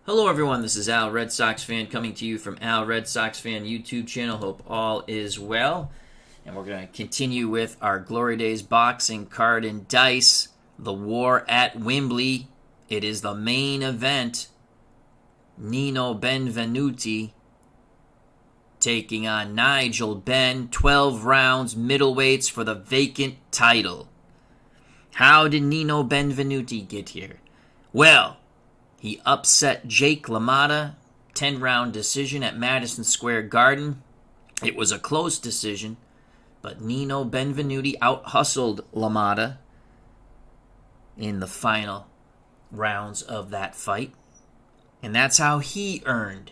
Hello everyone, this is Al Red Sox Fan coming to you from Al Red Sox Fan YouTube channel. Hope all is well. And we're going to continue with our Glory Days boxing card and dice. The War at Wembley. It is the main event. Nino Benvenuti taking on Nigel Benn. 12 rounds, middleweights for the vacant title. How did Nino Benvenuti get here? Well, he upset Jake LaMotta, 10-round decision at Madison Square Garden. It was a close decision, but Nino Benvenuti out-hustled LaMotta in the final rounds of that fight. And that's how he earned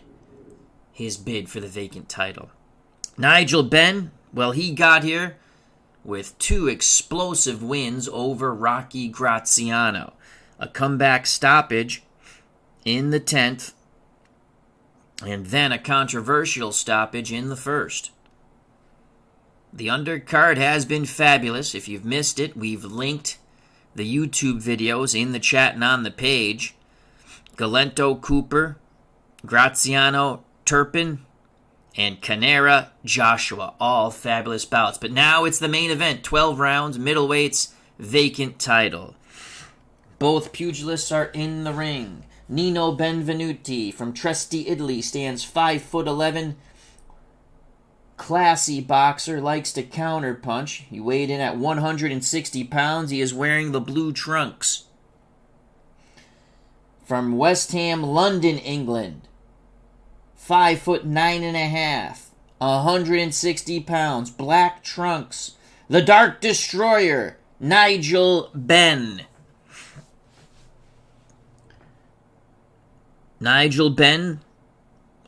his bid for the vacant title. Nigel Benn, well, he got here with two explosive wins over Rocky Graziano. A comeback stoppage in the 10th, and then a controversial stoppage in the 1st. The undercard has been fabulous. If you've missed it, we've linked the YouTube videos in the chat and on the page. Galento Cooper, Graziano Turpin, and Canera Joshua, all fabulous bouts. But now it's the main event, 12 rounds, middleweights, vacant title. Both pugilists are in the ring. Nino Benvenuti from Trieste, Italy, stands 5'11". Classy boxer, likes to counterpunch. He weighed in at 160 pounds. He is wearing the blue trunks. From West Ham, London, England, 5'9.5", 160 pounds, black trunks. The Dark Destroyer, Nigel Benn. Nigel Benn,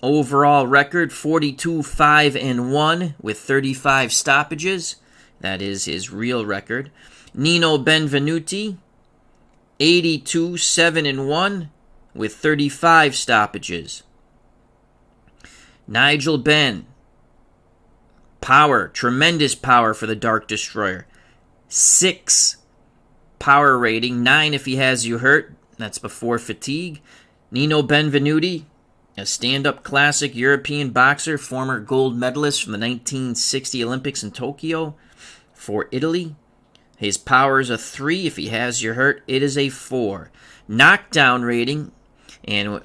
overall record 42-5-1 with 35 stoppages. That is his real record. Nino Benvenuti, 82-7-1 with 35 stoppages. Nigel Benn, power, tremendous power for the Dark Destroyer. 6 power rating, 9 if he has you hurt. That's before fatigue. Nino Benvenuti, a stand-up classic European boxer, former gold medalist from the 1960 Olympics in Tokyo for Italy. His power is a 3. If he has you hurt, it is a 4. Knockdown rating, and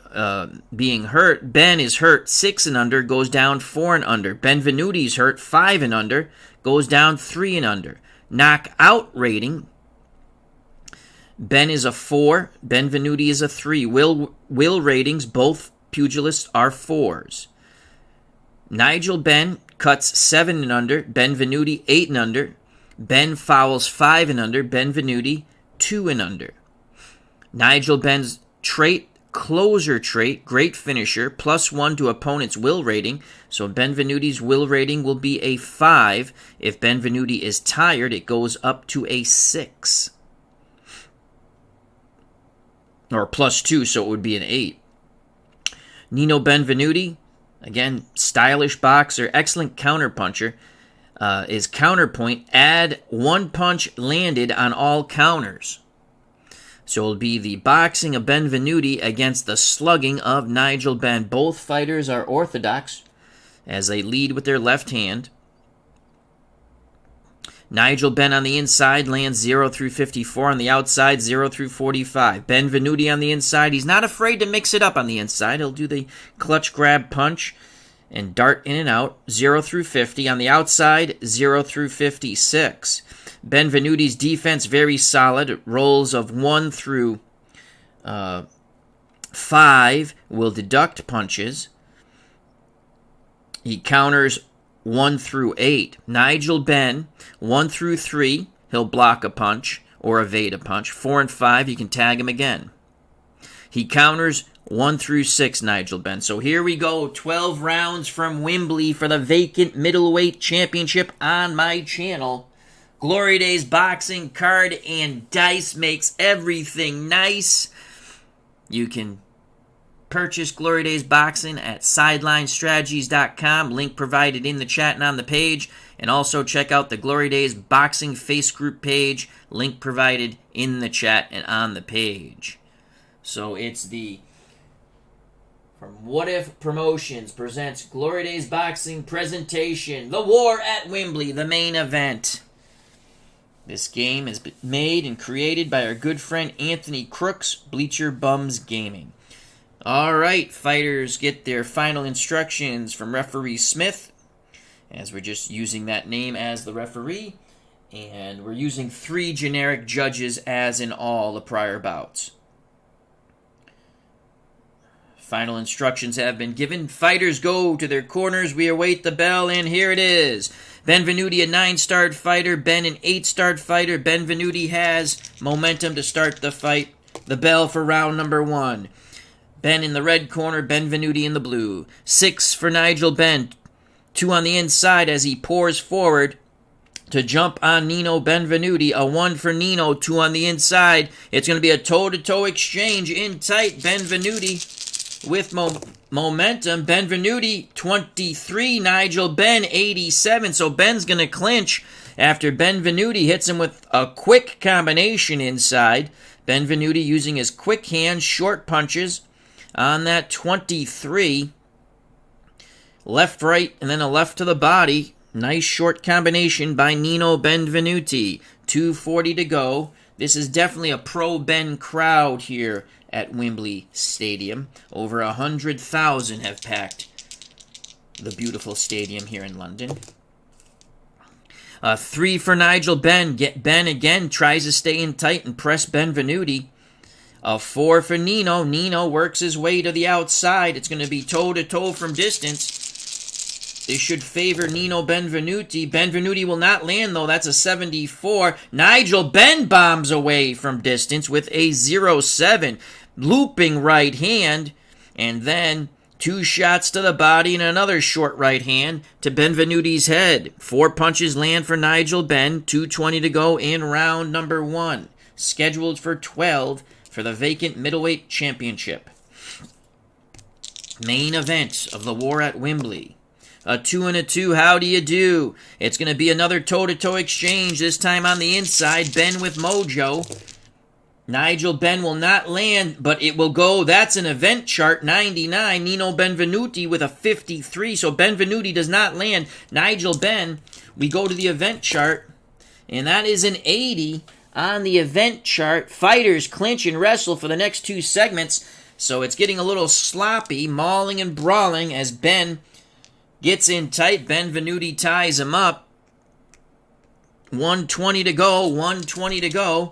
being hurt, Ben is hurt 6 and under, goes down 4 and under. Benvenuti's hurt 5 and under, goes down 3 and under. Knockout rating, Ben is a 4, Benvenuti is a 3. Will ratings, both pugilists are 4s. Nigel Benn cuts 7 and under, Benvenuti 8 and under. Ben fouls 5 and under, Benvenuti 2 and under. Nigel Benn's trait, closer trait, great finisher, +1 to opponent's will rating. So Benvenuti's will rating will be a 5. If Benvenuti is tired, it goes up to a 6. Or +2, so it would be an 8. Nino Benvenuti, again, stylish boxer, excellent counterpuncher. Is counterpoint, add 1 punch landed on all counters. So it'll be the boxing of Benvenuti against the slugging of Nigel Benn. Both fighters are orthodox as they lead with their left hand. Nigel Benn on the inside lands 0 through 54. On the outside, 0 through 45. Benvenuti on the inside. He's not afraid to mix it up on the inside. He'll do the clutch grab punch and dart in and out. 0 through 50. On the outside, 0 through 56. Benvenuti's defense very solid. Rolls of 1 through 5 will deduct punches. He counters 1 through 8. Nigel Benn, 1 through 3, he'll block a punch or evade a punch. 4 and 5, you can tag him again. He counters 1 through 6, Nigel Benn. So here we go, 12 rounds from Wembley for the vacant middleweight championship on my channel. Glory Days boxing card and dice makes everything nice. You can purchase Glory Days Boxing at SidelineStrategies.com. Link provided in the chat and on the page. And also check out the Glory Days Boxing Face Group page. Link provided in the chat and on the page. So it's the from What If Promotions presents Glory Days Boxing presentation, The War at Wembley, the main event. This game has been made and created by our good friend Anthony Crooks, Bleacher Bums Gaming. Alright, fighters get their final instructions from referee Smith, as we're just using that name as the referee, and we're using 3 generic judges as in all the prior bouts. Final instructions have been given. Fighters go to their corners. We await the bell, and here it is. Benvenuti, a 9-star fighter. Ben, an 8-star fighter. Benvenuti has momentum to start the fight. The bell for round number 1. Ben in the red corner, Benvenuti in the blue. 6 for Nigel Benn. 2 on the inside as he pours forward to jump on Nino Benvenuti. A 1 for Nino, 2 on the inside. It's going to be a toe-to-toe exchange in tight. Benvenuti with momentum. Benvenuti 23, Nigel Benn 87. So Ben's going to clinch after Benvenuti hits him with a quick combination inside. Benvenuti using his quick hands, short punches on that 23. Left, right, and then a left to the body. Nice short combination by Nino Benvenuti. 2:40 to go. This is definitely a pro-Ben crowd here at Wembley Stadium. Over 100,000 have packed the beautiful stadium here in London. 3 for Nigel Benn. Ben again tries to stay in tight and press Benvenuti. A 4 for Nino. Nino works his way to the outside. It's going to be toe-to-toe from distance. This should favor Nino Benvenuti. Benvenuti will not land, though. That's a 74. Nigel Benn bombs away from distance with a 0-7. Looping right hand. And then 2 shots to the body and another short right hand to Benvenuti's head. 4 punches land for Nigel Benn. 2:20 to go in round number 1. Scheduled for 12 for the vacant Middleweight Championship. Main event of the War at Wembley. A 2 and a 2, how do you do? It's going to be another toe-to-toe exchange, this time on the inside. Ben with mojo. Nigel Benn will not land, but it will go. That's an event chart, 99. Nino Benvenuti with a 53, so Benvenuti does not land. Nigel Benn, we go to the event chart, and that is an 80 on the event chart. Fighters clinch and wrestle for the next 2 segments, so it's getting a little sloppy, mauling and brawling as Ben gets in tight. Benvenuti ties him up. 1:20 to go. 1:20 to go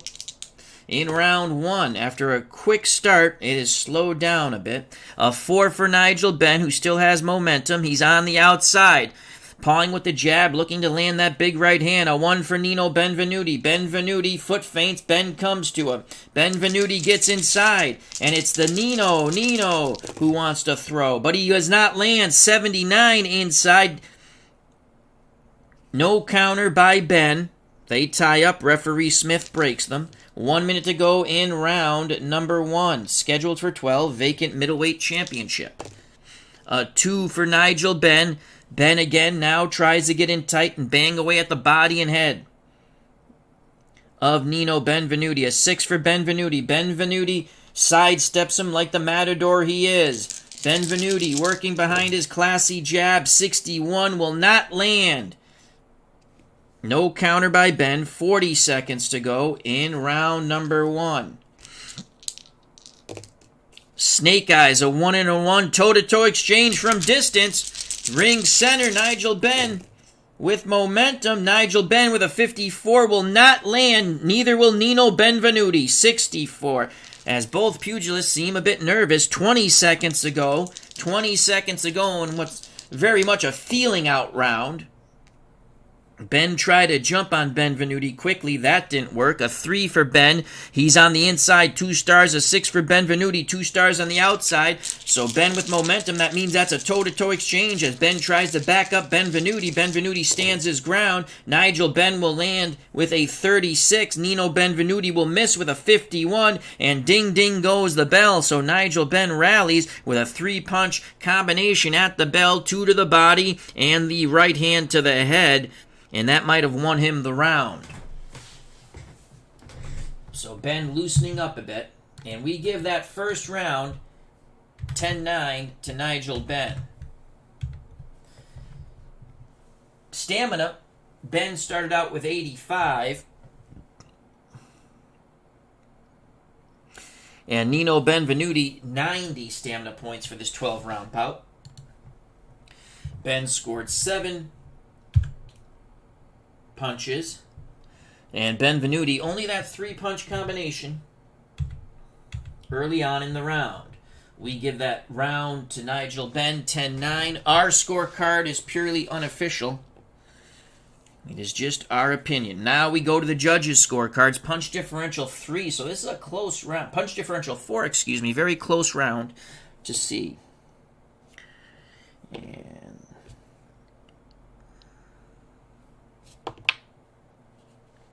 in round 1. After a quick start, it is slowed down a bit. A 4 for Nigel Benn, who still has momentum. He's on the outside. Pawing with the jab, looking to land that big right hand. A 1 for Nino Benvenuti. Benvenuti foot feints. Ben comes to him. Benvenuti gets inside. And it's the Nino who wants to throw. But he does not land. 79 inside. No counter by Ben. They tie up. Referee Smith breaks them. 1 minute to go in round number 1. Scheduled for 12. Vacant Middleweight Championship. A 2 for Nigel Benn. Ben again now tries to get in tight and bang away at the body and head of Nino Benvenuti. A 6 for Benvenuti. Benvenuti sidesteps him like the matador he is. Benvenuti working behind his classy jab. 61 will not land. No counter by Ben. 40 seconds to go in round number 1. Snake Eyes, a 1 and a 1. Toe-to-toe exchange from distance. Ring center, Nigel Benn with momentum. Nigel Benn with a 54 will not land. Neither will Nino Benvenuti. 64. As both pugilists seem a bit nervous. 20 seconds to go. 20 seconds to go in what's very much a feeling out round. Ben tried to jump on Benvenuti quickly. That didn't work. A 3 for Ben. He's on the inside. 2 stars. A 6 for Benvenuti. 2 stars on the outside. So Ben with momentum. That means that's a toe-to-toe exchange as Ben tries to back up Benvenuti. Benvenuti stands his ground. Nigel Benn will land with a 36. Nino Benvenuti will miss with a 51. And ding-ding goes the bell. So Nigel Benn rallies with a 3-punch combination at the bell. 2 to the body and the right hand to the head. And that might have won him the round. So Ben loosening up a bit. And we give that first round 10-9 to Nigel Benn. Stamina, Ben started out with 85. And Nino Benvenuti, 90 stamina points for this 12-round bout. Ben scored 7 punches. And Benvenuti, only that 3-punch combination early on in the round. We give that round to Nigel Benn, 10-9. Our scorecard is purely unofficial. It is just our opinion. Now we go to the judges' scorecards. Punch differential 3. So this is a close round. Punch differential 4, excuse me. Very close round to see. And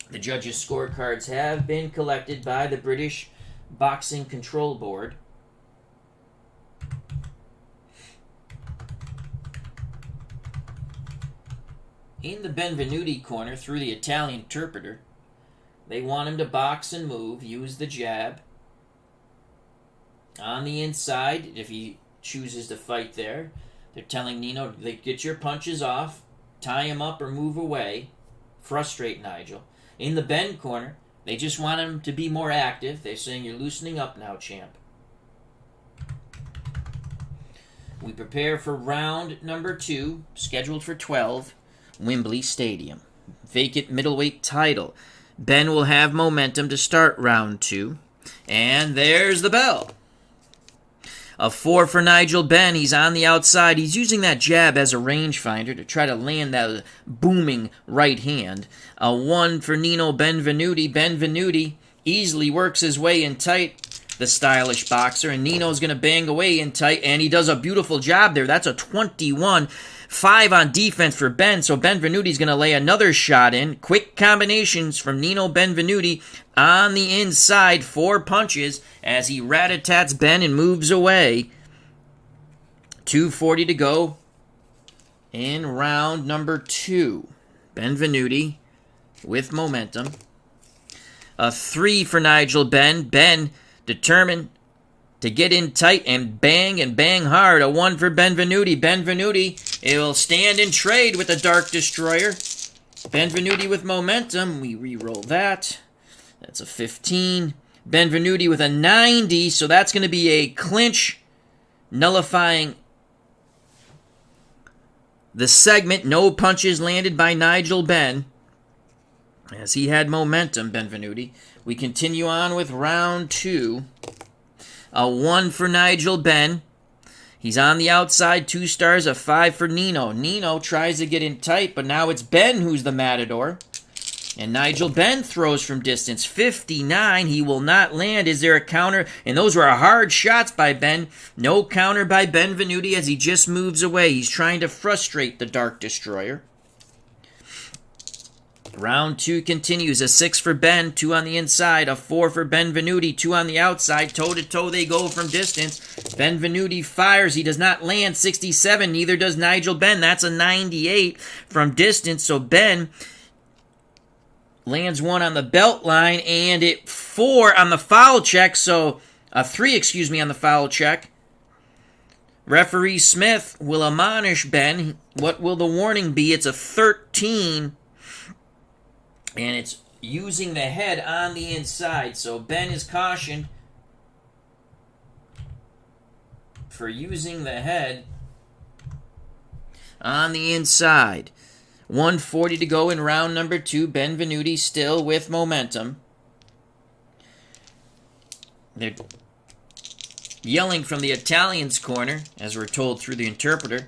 the judges' scorecards have been collected by the British Boxing Control Board. In the Benvenuti corner, through the Italian interpreter, they want him to box and move, use the jab. On the inside, if he chooses to fight there, they're telling Nino, get your punches off, tie him up or move away, frustrate Nigel. In the Benn corner, they just want him to be more active. They're saying, you're loosening up now, champ. We prepare for round number 2, scheduled for 12. Wembley Stadium. Vacant middleweight title. Ben will have momentum to start round 2. And there's the bell. A 4 for Nigel Benn. He's on the outside. He's using that jab as a rangefinder to try to land that booming right hand. A 1 for Nino Benvenuti. Benvenuti easily works his way in tight, the stylish boxer. And Nino's going to bang away in tight. And he does a beautiful job there. That's a 21. 5 on defense for Ben, so Benvenuti's going to lay another shot in. Quick combinations from Nino Benvenuti on the inside. 4 punches as he rat-a-tats Ben and moves away. 2:40 to go in round number 2. Benvenuti with momentum. A 3 for Nigel Benn. Ben determined to get in tight and bang hard. A 1 for Benvenuti. Benvenuti, it will stand and trade with the Dark Destroyer. Benvenuti with momentum. We re-roll that. That's a 15. Benvenuti with a 90, so that's going to be a clinch, nullifying the segment. No punches landed by Nigel Benn, as he had momentum, Benvenuti. We continue on with round 2. A 1 for Nigel Benn. He's on the outside, 2 stars, a 5 for Nino. Nino tries to get in tight, but now it's Ben who's the matador. And Nigel Benn throws from distance. 59, he will not land. Is there a counter? And those were hard shots by Ben. No counter by Benvenuti as he just moves away. He's trying to frustrate the Dark Destroyer. Round 2 continues. A 6 for Ben, 2 on the inside. A 4 for Benvenuti, 2 on the outside. Toe-to-toe they go from distance. Benvenuti fires. He does not land. 67. Neither does Nigel Benn. That's a 98 from distance. So Ben lands 1 on the belt line and 4 on the foul check. So a 3, on the foul check. Referee Smith will admonish Ben. What will the warning be? It's a 13. And it's using the head on the inside. So Ben is cautioned for using the head on the inside. 1:40 to go in round number 2. Benvenuti still with momentum. They're yelling from the Italians' corner, as we're told through the interpreter.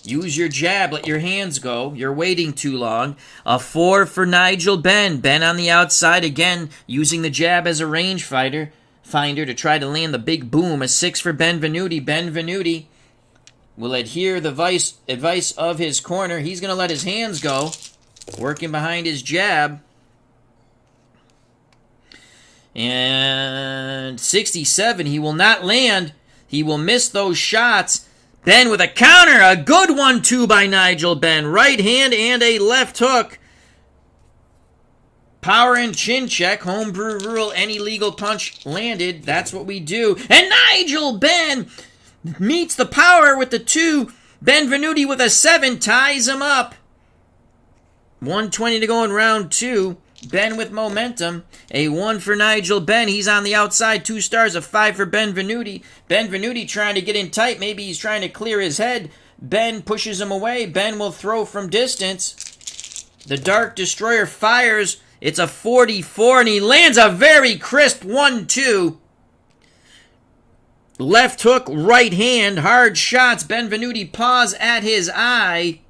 Use your jab, let your hands go. You're waiting too long. A 4 for Nigel Benn. Ben on the outside again, using the jab as a range finder to try to land the big boom. A 6 for Benvenuti. Benvenuti will adhere the advice of his corner. He's going to let his hands go, working behind his jab. And 67, he will not land. He will miss those shots. Ben with a counter, a good 1-2 by Nigel Benn. Right hand and a left hook. Power and chin check, homebrew rule, any legal punch landed. That's what we do. And Nigel Benn meets the power with the 2. Benvenuti with a 7 ties him up. 1:20 to go in round 2. Benn with momentum. A 1 for Nigel Benn. He's on the outside. 2 stars. A 5 for Benvenuti. Benvenuti trying to get in tight. Maybe he's trying to clear his head. Benn pushes him away. Benn will throw from distance. The Dark Destroyer fires. It's a 44, and he lands a very crisp 1-2. Left hook, right hand, hard shots. Benvenuti paws at his eye.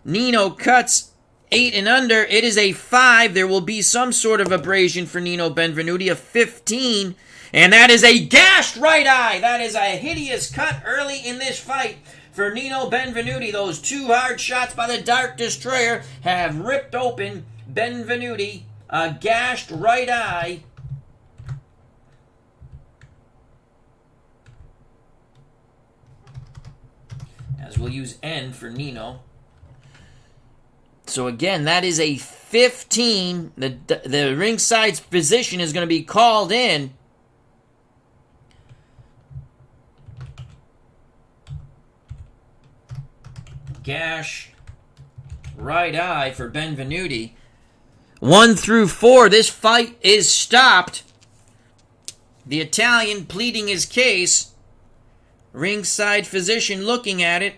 Nino cuts 8 and under. It is a 5. There will be some sort of abrasion for Nino Benvenuti. A 15. And that is a gashed right eye. That is a hideous cut early in this fight for Nino Benvenuti. Those 2 hard shots by the Dark Destroyer have ripped open Benvenuti. A gashed right eye. As we'll use N for Nino. So again, that is a 15. The ringside position is going to be called in. Gash, right eye for Benvenuti. 1 through 4, this fight is stopped. The Italian pleading his case. Ringside physician looking at it.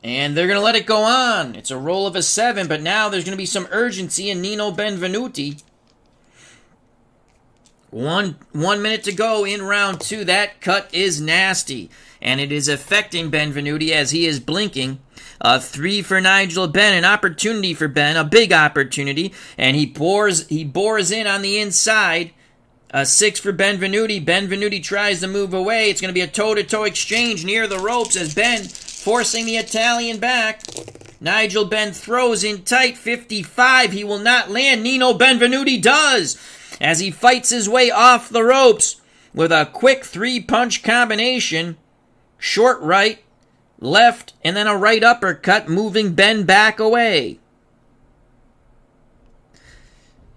And they're going to let it go on. It's a roll of a 7, but now there's going to be some urgency in Nino Benvenuti. One minute to go in round 2. That cut is nasty. And it is affecting Benvenuti as he is blinking. 3 for Nigel Benn, an opportunity for Benn, a big opportunity. And he bores in on the inside. 6 for Benvenuti. Benvenuti tries to move away. It's going to be a toe-to-toe exchange near the ropes as Benn forcing the Italian back. Nigel Benn throws in tight. 55. He will not land. Nino Benvenuti does as he fights his way off the ropes with a quick 3-punch combination. Short right, left, and then a right uppercut, moving Benn back away.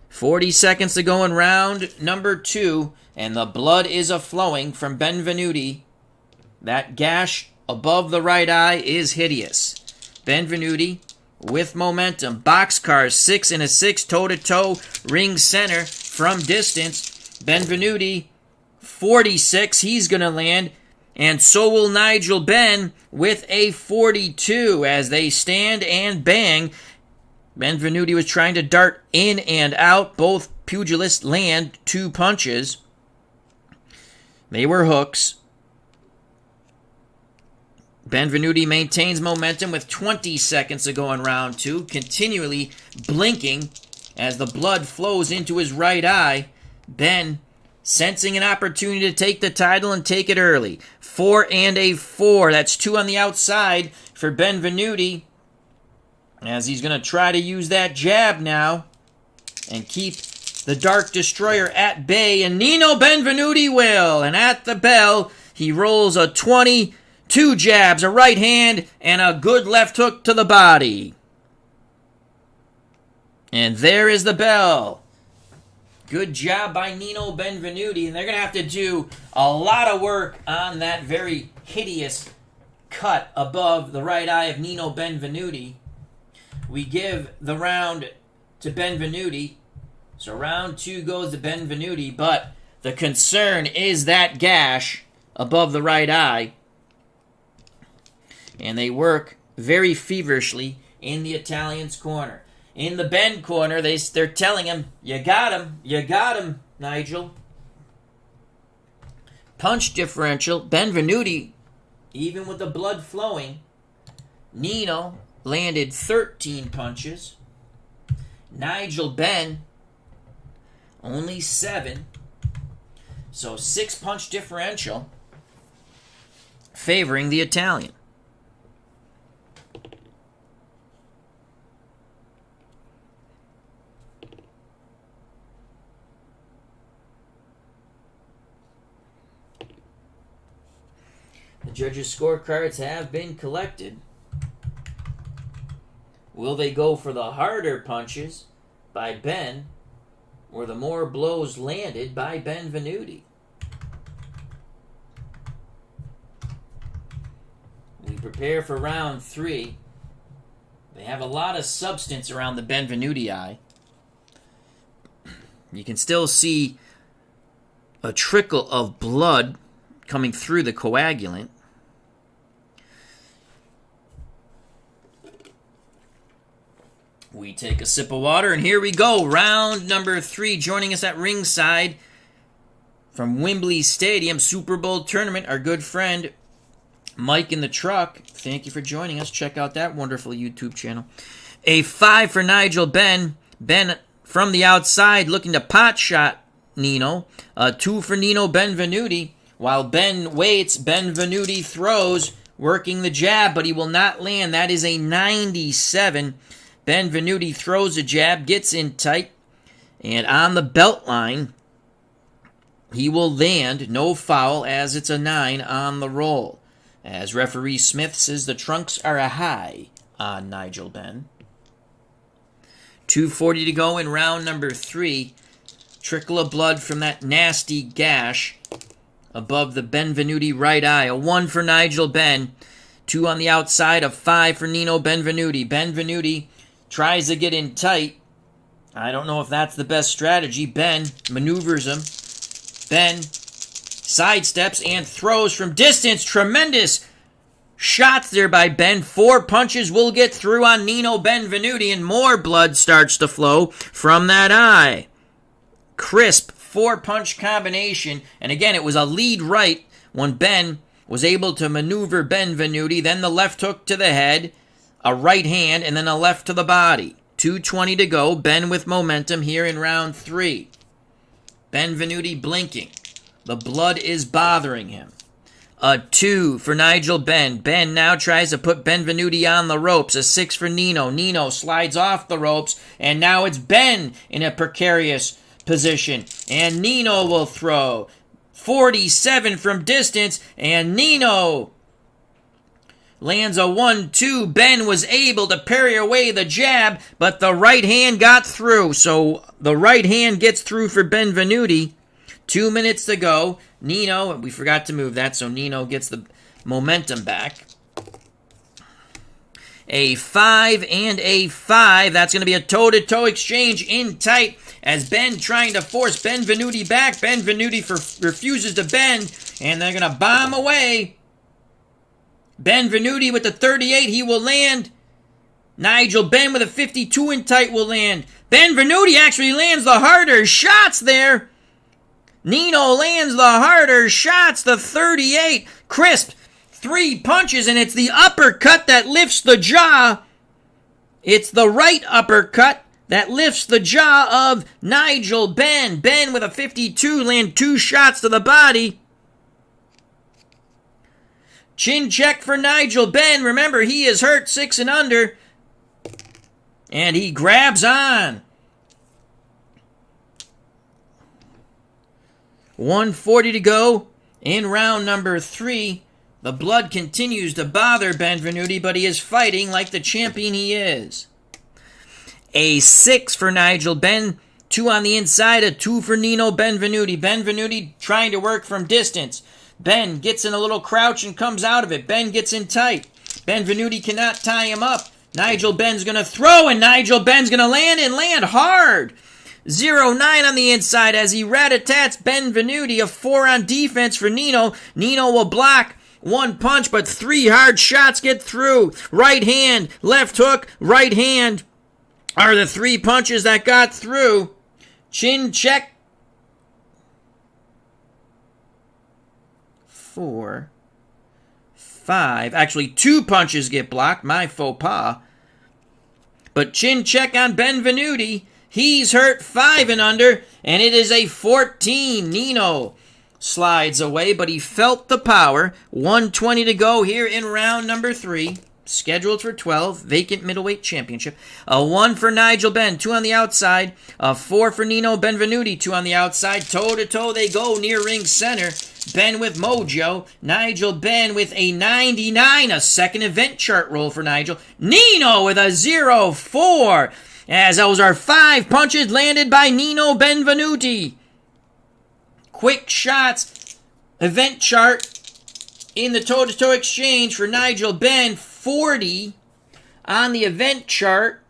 40 seconds to go in round number 2, and the blood is a-flowing from Benvenuti. That gash above the right eye is hideous. Benvenuti with momentum. Boxcar 6 and a 6, toe-to-toe, ring center from distance. Benvenuti, 46, he's going to land. And so will Nigel Benn with a 42 as they stand and bang. Benvenuti was trying to dart in and out. Both pugilists land 2 punches. They were hooks. Benvenuti maintains momentum with 20 seconds to go in round 2, continually blinking as the blood flows into his right eye. Benn sensing an opportunity to take the title and take it early. 4 and a 4. That's 2 on the outside for Benvenuti. As he's going to try to use that jab now and keep the Dark Destroyer at bay. And Nino Benvenuti will. And at the bell, he rolls a 22 jabs, a right hand, and a good left hook to the body. And there is the bell. Good job by Nino Benvenuti. And they're going to have to do a lot of work on that very hideous cut above the right eye of Nino Benvenuti. We give the round to Benvenuti. So round 2 goes to Benvenuti. But the concern is that gash above the right eye. And they work very feverishly in the Italian's corner. In the Benn corner, they're telling him, you got him, Nigel. Punch differential, Benvenuti, even with the blood flowing. Nino landed 13 punches. Nigel Benn, only 7. So 6-punch differential favoring the Italian. The judges' scorecards have been collected. Will they go for the harder punches by, Benn, or the more blows landed by Benvenuti. prepare for round 3. They have a lot of substance around the Benvenuti eye. You can still see a trickle of blood coming through the coagulant. We take a sip of water, and here we go. Round number 3. Joining us at ringside from Wembley Stadium, Super Bowl tournament, our good friend Mike in the Truck. Thank you for joining us. Check out that wonderful YouTube channel. A 5 for Nigel Benn. Benn from the outside looking to pot shot Nino. A 2 for Nino Benvenuti. While Benn waits, Benvenuti throws, working the jab, but he will not land. That is a 97. Benvenuti throws a jab, gets in tight, and on the belt line, he will land, no foul, as it's a 9 on the roll. As referee Smith says, the trunks are a high on Nigel Benn. 2:40 to go in round number 3. Trickle of blood from that nasty gash above the Benvenuti right eye. A 1 for Nigel Benn. 2 on the outside, a 5 for Nino Benvenuti. Benvenuti tries to get in tight. I don't know if that's the best strategy. Benn maneuvers him. Benn sidesteps and throws from distance. Tremendous shots there by Benn. 4 punches will get through on Nino Benvenuti, and more blood starts to flow from that eye. Crisp 4-punch combination. And again, it was a lead right when Benn was able to maneuver Benvenuti. Then the left hook to the head, a right hand, and then a left to the body. 2:20 to go. Benn with momentum here in round 3. Benvenuti blinking. The blood is bothering him. A 2 for Nigel Benn. Benn now tries to put Benvenuti on the ropes. A 6 for Nino. Nino slides off the ropes, and now it's Benn in a precarious position. And Nino will throw. 47 from distance, and Nino lands a 1-2. Benn was able to parry away the jab, but the right hand got through. So the right hand gets through for Benvenuti. 2 minutes to go. Nino, we forgot to move that, so Nino gets the momentum back. A 5 and a 5. That's going to be a toe-to-toe exchange in tight as Benn trying to force Benvenuti back. Benvenuti refuses to bend, and they're going to bomb away. Benvenuti with the 38, he will land. Nigel Benn with a 52 in tight will land. Benvenuti actually lands the harder shots there. Nino lands the harder shots, the 38. Crisp 3 punches, and it's the uppercut that lifts the jaw. It's the right uppercut that lifts the jaw of Nigel Benn. Benn with a 52 land 2 shots to the body. Chin check for Nigel Benn. Remember, he is hurt 6 and under. And he grabs on. 1:40 to go in round number 3. The blood continues to bother Benvenuti, but he is fighting like the champion he is. A 6 for Nigel Benn. 2 on the inside, a 2 for Nino Benvenuti. Benvenuti trying to work from distance. Benn gets in a little crouch and comes out of it. Benn gets in tight. Benvenuti cannot tie him up. Nigel Benn's going to throw, and Nigel Benn's going to land and land hard. 0-9 on the inside as he rat-a-tats Benvenuti. A 4 on defense for Nino. Nino will block 1 punch, but 3 hard shots get through. Right hand, left hook, right hand are the 3 punches that got through. Chin check. 4, 5. Actually, 2 punches get blocked. My faux pas. But chin check on Benvenuti. He's hurt 5 and under, and it is a 14. Nino slides away, but he felt the power. 1:20 to go here in round number 3. Scheduled for 12. Vacant Middleweight Championship. A 1 for Nigel Benn. 2 on the outside. A 4 for Nino Benvenuti. 2 on the outside. Toe-to-toe they go near ring center. Benn with mojo. Nigel Benn with a 99. A second event chart roll for Nigel. Nino with a 0-4. As those are 5 punches landed by Nino Benvenuti. Quick shots. Event chart. in the toe-to-toe exchange for Nigel Benn, 40 on the event chart.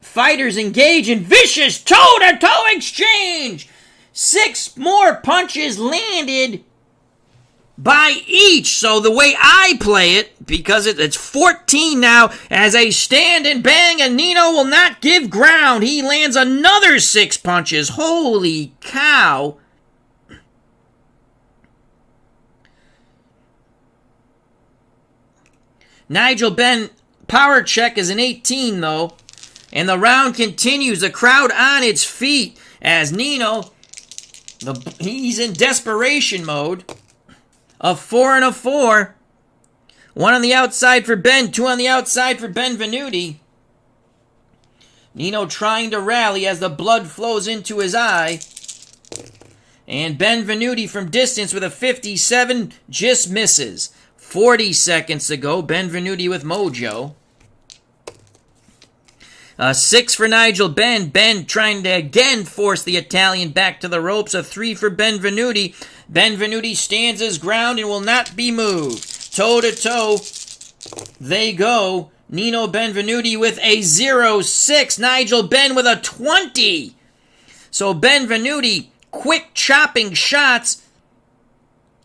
Fighters engage in vicious toe-to-toe exchange. 6 more punches landed by each. So the way I play it, because it's 14 now, as a stand and bang, and Nino will not give ground. He lands another 6 punches. Holy cow. Nigel Benn power check is an 18 though. And the round continues. The crowd on its feet as Nino, he's in desperation mode. A 4 and a 4. 1 on the outside for Benn, 2 on the outside for Benvenuti. Nino trying to rally as the blood flows into his eye. And Benvenuti from distance with a 57 just misses. 40 seconds to go. Benvenuti with mojo. 6 for Nigel Benn. Benn trying to again force the Italian back to the ropes. A 3 for Benvenuti. Benvenuti stands his ground and will not be moved. Toe-to-toe they go. Nino Benvenuti with a 0-6. Nigel Benn with a 20. So Benvenuti quick chopping shots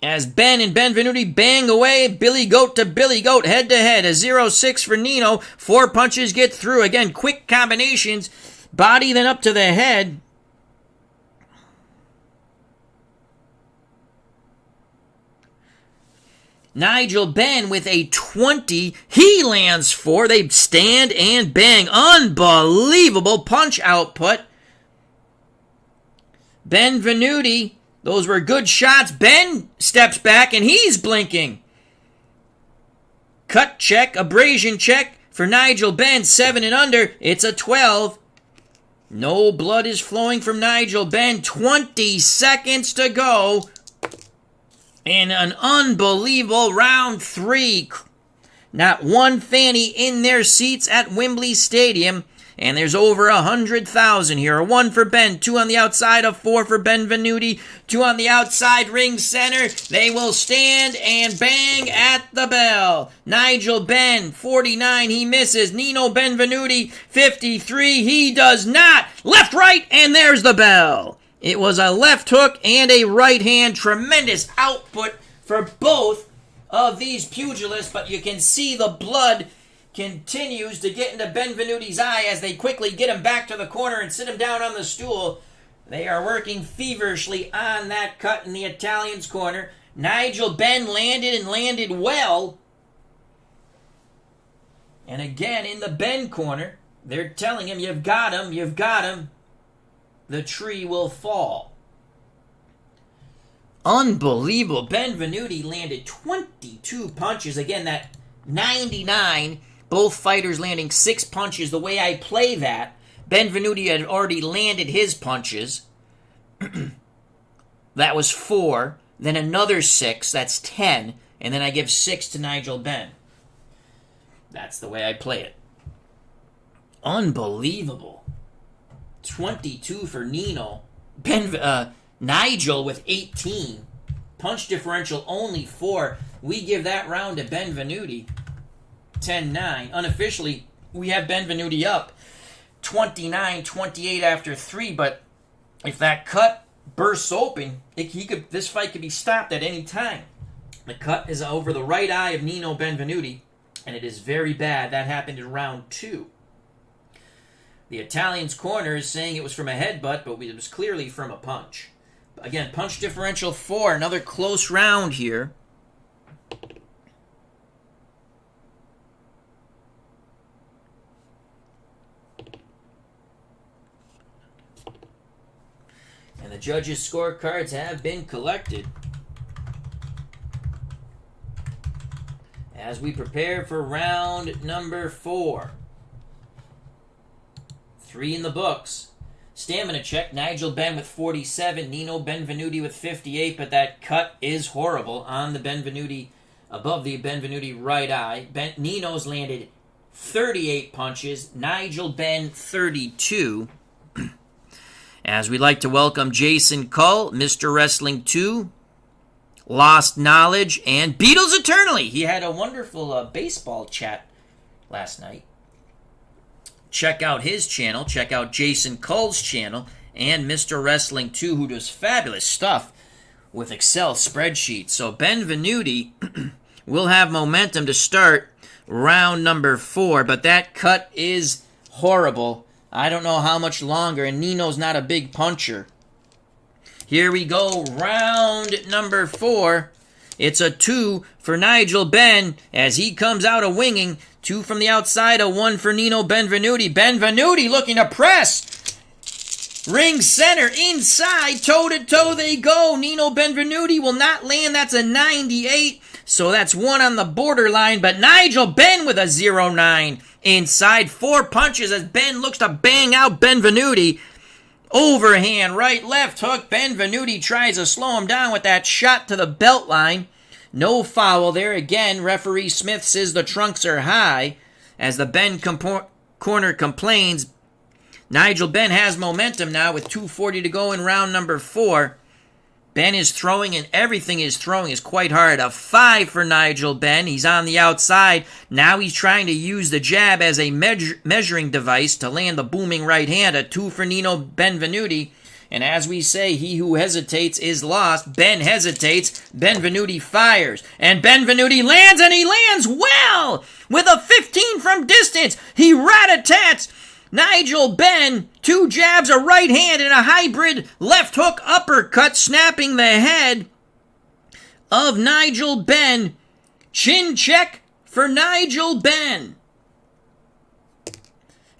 as Benn and Benvenuti bang away, Billy Goat to Billy Goat, head to head. A 0-6 for Nino. 4 punches get through. Again, quick combinations. Body then up to the head. Nigel Benn with a 20. He lands 4. They stand and bang. Unbelievable punch output. Benvenuti, those were good shots. Benn steps back and he's blinking. Cut check, abrasion check for Nigel Benn. 7 and under. It's a 12. No blood is flowing from Nigel Benn. 20 seconds to go. In an unbelievable round 3. Not one fanny in their seats at Wembley Stadium. And there's over 100,000 here. A 1 for Benn, 2 on the outside, a 4 for Benvenuti, 2 on the outside ring center. They will stand and bang at the bell. Nigel Benn, 49, he misses. Nino Benvenuti, 53, he does not. Left, right, and there's the bell. It was a left hook and a right hand. Tremendous output for both of these pugilists, but you can see the blood continues to get into Benvenuti's eye as they quickly get him back to the corner and sit him down on the stool. They are working feverishly on that cut in the Italian's corner. Nigel Benn landed well. And again, in the Benn corner, they're telling him, you've got him, you've got him. The tree will fall. Unbelievable. Benvenuti landed 22 punches. Again, that 99... Both fighters landing 6 punches. The way I play that, Benvenuti had already landed his punches. That was 4. Then another 6. That's 10. And then I give 6 to Nigel Benn. That's the way I play it. Unbelievable. 22 for Nino. Nigel with 18. Punch differential only 4. We give that round to Benvenuti. 10-9. Unofficially, we have Benvenuti up 29-28 after 3, but if that cut bursts open, this fight could be stopped at any time. The cut is over the right eye of Nino Benvenuti, and it is very bad. That happened in round 2. The Italian's corner is saying it was from a headbutt, but it was clearly from a punch. Again, punch differential 4, another close round here. And the judges' scorecards have been collected as we prepare for round number 4. 3 in the books. Stamina check, Nigel Benn with 47, Nino Benvenuti with 58, but that cut is horrible on the Benvenuti, above the Benvenuti right eye. Nino's landed 38 punches, Nigel Benn 32. As we'd like to welcome Jason Cull, Mr. Wrestling 2, Lost Knowledge, and Beatles Eternally. He had a wonderful baseball chat last night. Check out his channel. Check out Jason Cull's channel and Mr. Wrestling 2, who does fabulous stuff with Excel spreadsheets. So Benvenuti will have momentum to start round number 4, but that cut is horrible. I don't know how much longer, and Nino's not a big puncher. Here we go, round number 4. It's a 2 for Nigel Benn as he comes out a winging. 2 from the outside, a 1 for Nino Benvenuti. Benvenuti looking to press. Ring center, inside, toe-to-toe they go. Nino Benvenuti will not land. That's a 98. So that's 1 on the borderline. But Nigel Benn with a 0-9 inside. 4 punches as Benn looks to bang out Benvenuti. Overhand, right, left hook. Benvenuti tries to slow him down with that shot to the belt line. No foul there. Again, referee Smith says the trunks are high. As the Benn corner complains, Nigel Benn has momentum now with 2:40 to go in round number 4. Benn is throwing, and everything is throwing is quite hard. A 5 for Nigel Benn. He's on the outside. Now he's trying to use the jab as a measuring device to land the booming right hand. A 2 for Nino Benvenuti. And as we say, he who hesitates is lost. Benn hesitates. Benvenuti fires. And Benvenuti lands, and he lands well! With a 15 from distance. He rat-a-tats Nigel Benn. 2 jabs, a right hand, and a hybrid left hook uppercut, snapping the head of Nigel Benn. Chin check for Nigel Benn.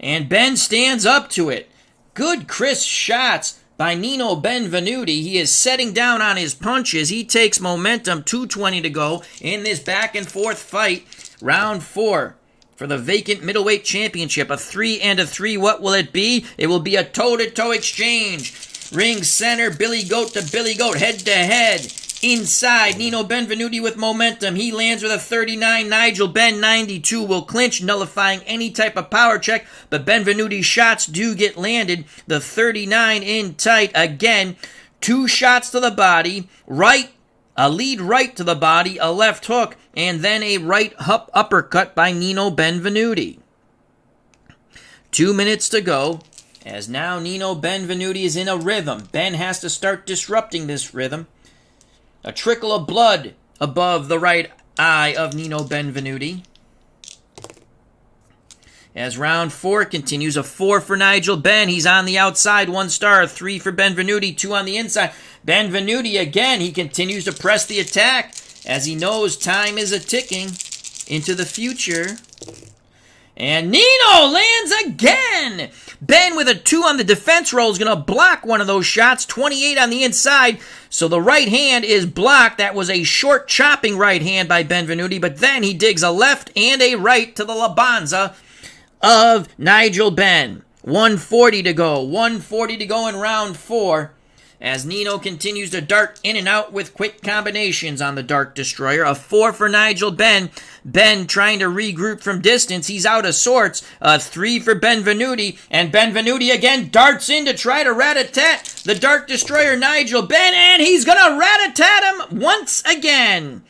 And Benn stands up to it. Good crisp shots by Nino Benvenuti. He is setting down on his punches. He takes momentum. 2:20 to go in this back and forth fight. Round 4 for the vacant middleweight championship. A 3 and a 3. What will it be? It will be a toe-to-toe exchange. Ring center, Billy Goat to Billy Goat, head to head. Inside, Nino Benvenuti with momentum. He lands with a 39. Nigel Benn, 92, will clinch, nullifying any type of power check. But Benvenuti's shots do get landed. The 39 in tight again. 2 shots to the body. Right, a lead right to the body, a left hook, and then a right uppercut by Nino Benvenuti. 2 minutes to go. As now Nino Benvenuti is in a rhythm. Benn has to start disrupting this rhythm. A trickle of blood above the right eye of Nino Benvenuti. As round 4 continues, a 4 for Nigel Benn. He's on the outside, 1 star, 3 for Benvenuti, 2 on the inside. Benvenuti again, he continues to press the attack as he knows time is a-ticking into the future. And Nino lands again! Benn with a 2 on the defense roll is going to block one of those shots. 28 on the inside. So the right hand is blocked. That was a short chopping right hand by Benvenuti. But then he digs a left and a right to the labanza of Nigel Benn. 1:40 to go. 1:40 to go in round 4. As Nino continues to dart in and out with quick combinations on the Dark Destroyer. A 4 for Nigel Benn. Benn trying to regroup from distance. He's out of sorts. A 3 for Benvenuti. And Benvenuti again darts in to try to rat-a-tat the Dark Destroyer Nigel Benn. And he's going to rat-a-tat him once again.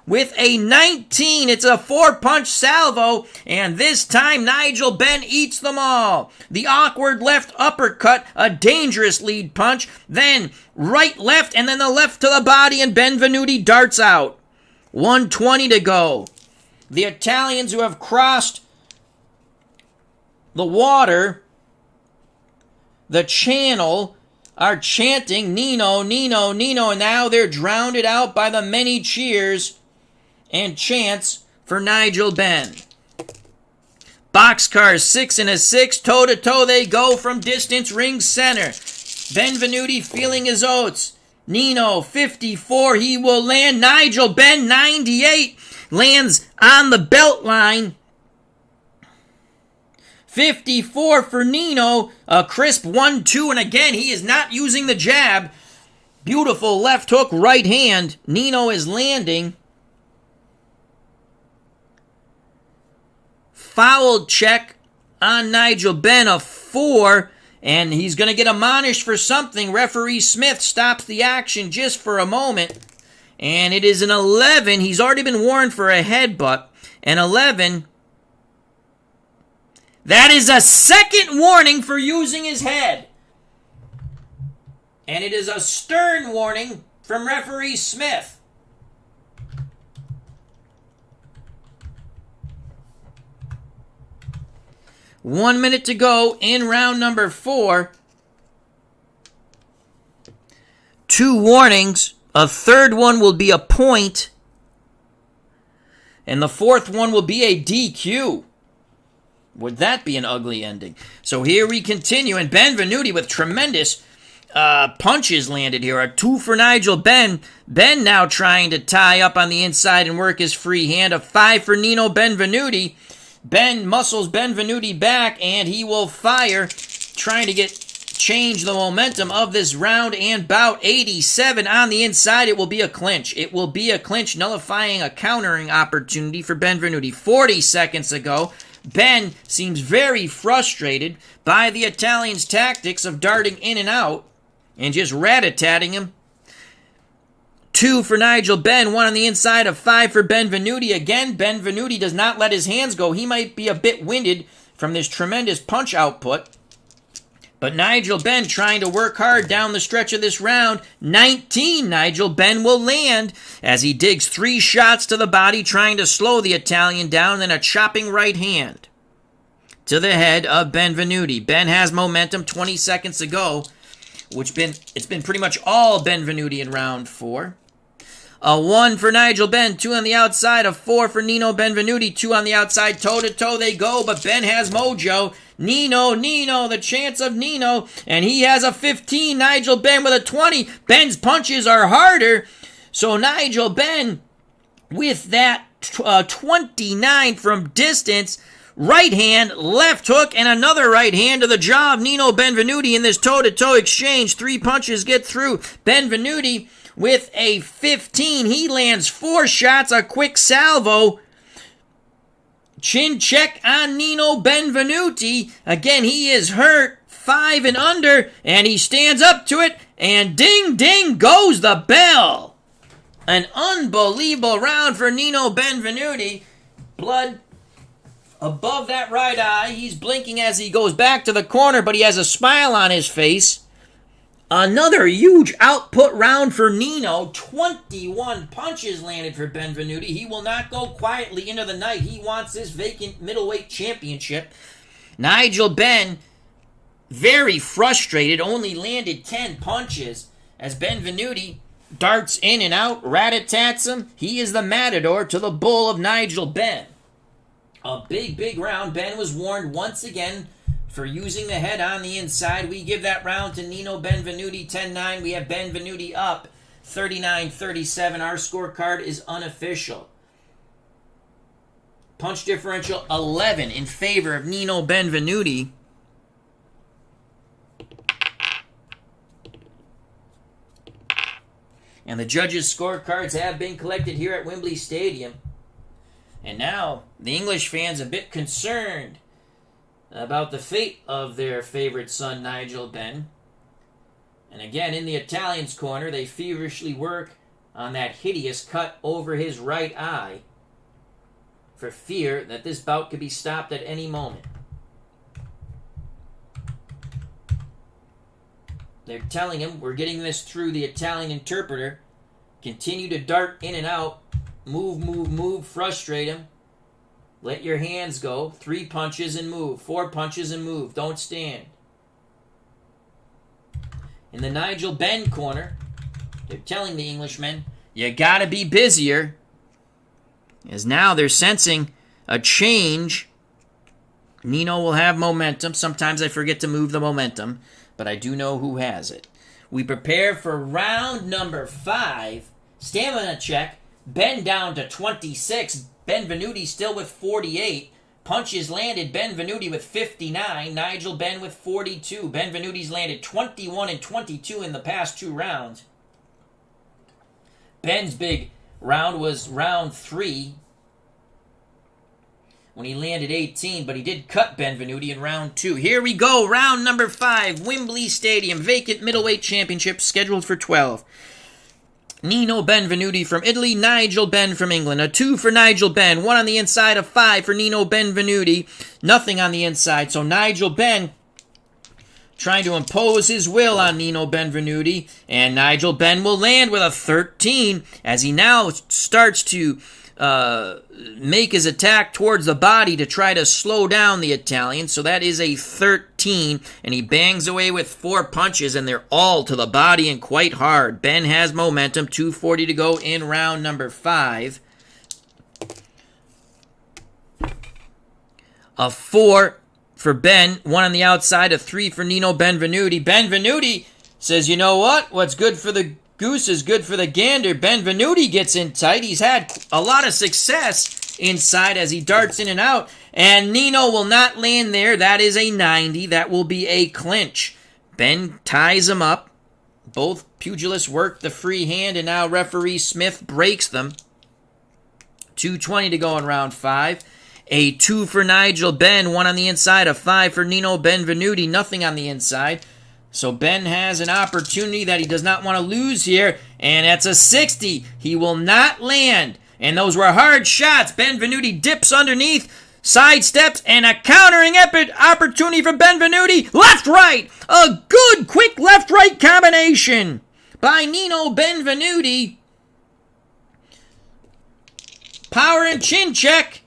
With a 19, it's a 4-punch salvo, and this time Nigel Benn eats them all. The awkward left uppercut, a dangerous lead punch, then right left, and then the left to the body, and Benvenuti darts out. 1:20 to go. The Italians who have crossed the water, the channel, are chanting Nino, Nino, Nino, and now they're drowned out by the many cheers and chants for Nigel Benn. Boxcars 6 and a 6, toe-to-toe they go from distance, ring center. Benvenuti feeling his oats. Nino, 54, he will land. Nigel Benn, 98, lands on the belt line. 54 for Nino, a crisp 1-2, and again, he is not using the jab. Beautiful left hook, right hand. Nino is landing. Foul check on Nigel Benn, a 4, and he's going to get admonished for something. Referee Smith stops the action just for a moment And it is an 11. He's already been warned for a headbutt. An 11. That is a second warning for using his head. And it is a stern warning from referee Smith. One minute to go in round number 4. 2 warnings. A third one will be a point. And the fourth one will be a DQ. Would that be an ugly ending? So here we continue. And Benvenuti with tremendous punches landed here. A 2 for Nigel Benn. Benn now trying to tie up on the inside and work his free hand. A 5 for Nino Benvenuti. Benn muscles Benvenuti back, and he will fire, trying to change the momentum of this round and bout. 87 on the inside. It will be a clinch. It will be a clinch, nullifying a countering opportunity for Benvenuti. 40 seconds ago, Benn seems very frustrated by the Italian's tactics of darting in and out and just rat-a-tatting him. 2 for Nigel Benn, 1 on the inside, of 5 for Benvenuti. Again, Benvenuti does not let his hands go. He might be a bit winded from this tremendous punch output. But Nigel Benn trying to work hard down the stretch of this round. 19, Nigel Benn will land as he digs 3 shots to the body, trying to slow the Italian down, then a chopping right hand to the head of Benvenuti. Benn has momentum. 20 seconds ago, it's been pretty much all Benvenuti in round 4. A 1 for Nigel Benn, 2 on the outside, a 4 for Nino Benvenuti, 2 on the outside, toe-to-toe they go, but Benn has mojo. Nino, the chance of Nino, and he has a 15. Nigel Benn with a 20. Benn's punches are harder, so Nigel Benn with that 29 from distance. Right hand, left hook, and another right hand to the jaw of Nino Benvenuti in this toe-to-toe exchange. 3 punches get through. Benvenuti with a 15. He lands 4 shots, a quick salvo. Chin check on Nino Benvenuti. Again, he is hurt. 5 and under, and he stands up to it, and ding, ding goes the bell. An unbelievable round for Nino Benvenuti. Blood above that right eye. He's blinking as he goes back to the corner, but he has a smile on his face. Another huge output round for Nino. 21 punches landed for Benvenuti. He will not go quietly into the night. He wants this vacant middleweight championship. Nigel Benn, very frustrated, only landed 10 punches as Benvenuti darts in and out, rat-a-tats him. He is the matador to the bull of Nigel Benn. A big, big round. Benn was warned once again for using the head on the inside. We give that round to Nino Benvenuti, 10-9. We have Benvenuti up 39-37. Our scorecard is unofficial. Punch differential 11 in favor of Nino Benvenuti. And the judges' scorecards have been collected here at Wembley Stadium. And now the English fans a bit concerned about the fate of their favorite son, Nigel Benn. And again, in the Italians' corner, they feverishly work on that hideous cut over his right eye for fear that this bout could be stopped at any moment. They're telling him, we're getting this through the Italian interpreter. Continue to dart in and out. Move, move, move. Frustrate him. Let your hands go. 3 punches and move. 4 punches and move. Don't stand. In the Nigel Benn corner, they're telling the Englishmen, you gotta be busier. As now they're sensing a change. Nino will have momentum. Sometimes I forget to move the momentum, but I do know who has it. We prepare for round number 5. Stamina check. Benn down to 26. Benvenuti still with 48. Punches landed. Benvenuti with 59. Nigel Benn with 42. Benvenuti's landed 21 and 22 in the past 2 rounds. Benn's big round was round 3 when he landed 18, but he did cut Benvenuti in round 2. Here we go, round number 5, Wembley Stadium, vacant middleweight championship scheduled for 12. Nino Benvenuti from Italy, Nigel Benn from England. A 2 for Nigel Benn, 1 on the inside, a 5 for Nino Benvenuti. Nothing on the inside. So Nigel Benn trying to impose his will on Nino Benvenuti. And Nigel Benn will land with a 13 as he now starts to make his attack towards the body to try to slow down the Italian. So that is a 13, and he bangs away with 4 punches, and they're all to the body and quite hard. Benn has momentum, 2:40 to go in round number 5. A 4 for Benn, 1 on the outside, a 3 for Nino Benvenuti. Benvenuti says, you know what? What's good for the goose is good for the gander. Benvenuti gets in tight. He's had a lot of success inside as he darts in and out. And Nino will not land there. That is a 90. That will be a clinch. Benn ties him up. Both pugilists work the free hand, and now referee Smith breaks them. 2:20 to go in round 5. A 2 for Nigel Benn, 1 on the inside, a 5 for Nino Benvenuti, nothing on the inside. So Benn has an opportunity that he does not want to lose here, and that's a 60. He will not land, and those were hard shots. Benvenuti dips underneath, sidesteps, and a countering opportunity for Benvenuti. Left-right, a good, quick left-right combination by Nino Benvenuti. Power and chin check,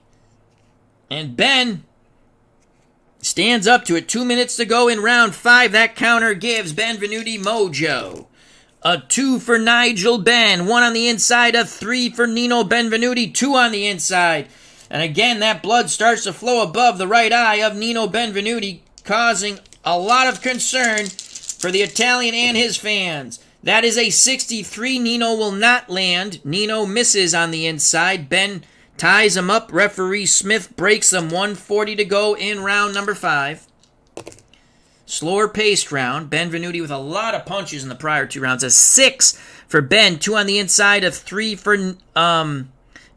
and Benn stands up to it. 2 minutes to go in round 5. That counter gives Benvenuti mojo. A 2 for Nigel Benn. 1 on the inside. A 3 for Nino Benvenuti. 2 on the inside. And again, that blood starts to flow above the right eye of Nino Benvenuti, causing a lot of concern for the Italian and his fans. That is a 63. Nino will not land. Nino misses on the inside. Benn ties him up. Referee Smith breaks them. 1:40 to go in round number 5. Slower paced round. Benvenuti with a lot of punches in the prior 2 rounds. A 6 for Benn. 2 on the inside. A 3 for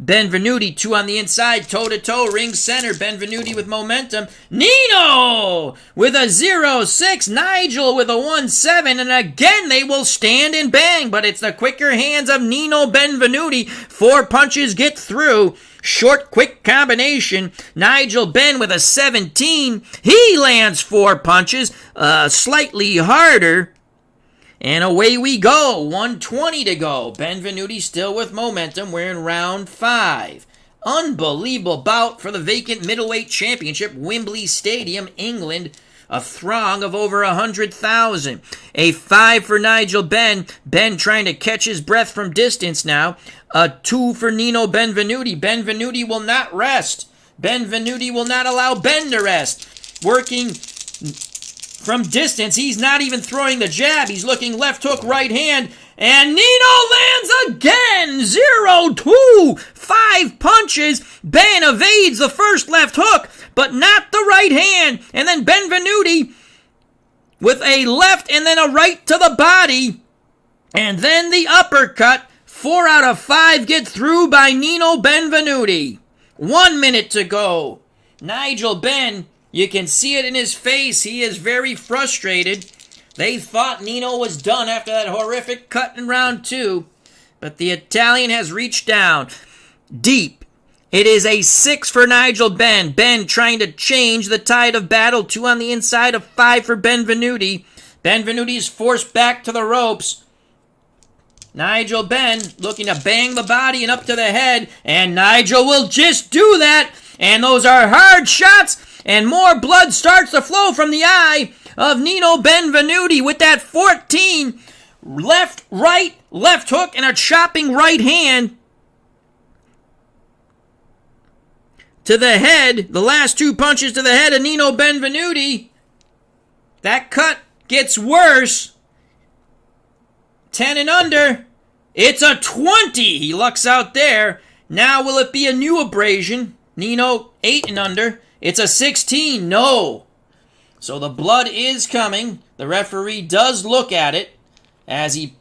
Benvenuti. 2 on the inside. Toe to toe. Ring center. Benvenuti with momentum. Nino with a 0-6. Nigel with a 1-7. And again, they will stand and bang. But it's the quicker hands of Nino Benvenuti. 4 punches get through. Short, quick combination. Nigel Benn with a 17. He lands 4 punches, slightly harder. And away we go. 1:20 to go. Benvenuti still with momentum. We're in round 5. Unbelievable bout for the vacant middleweight championship. Wembley Stadium, England. A throng of over 100,000. A 5 for Nigel Benn. Benn trying to catch his breath from distance now. A 2 for Nino Benvenuti. Benvenuti will not rest. Benvenuti will not allow Benn to rest. Working from distance. He's not even throwing the jab. He's looking left hook, right hand. And Nino lands again. 0-2. 5 punches. Benn evades the first left hook, but not the right hand. And then Benvenuti with a left and then a right to the body. And then the uppercut. 4 out of 5 get through by Nino Benvenuti. 1 minute to go. Nigel Benn, you can see it in his face. He is very frustrated. They thought Nino was done after that horrific cut in round 2. But the Italian has reached down deep. It is a 6 for Nigel Benn. Benn trying to change the tide of battle. 2 on the inside, a 5 for Benvenuti. Benvenuti is forced back to the ropes. Nigel Benn looking to bang the body and up to the head. And Nigel will just do that. And those are hard shots. And more blood starts to flow from the eye of Nino Benvenuti with that 14. Left, right, left hook, and a chopping right hand to the head. The last 2 punches to the head of Nino Benvenuti. That cut gets worse. 10 and under. It's a 20. He lucks out there. Now will it be a new abrasion? Nino 8 and under. It's a 16. No. So the blood is coming. The referee does look at it as he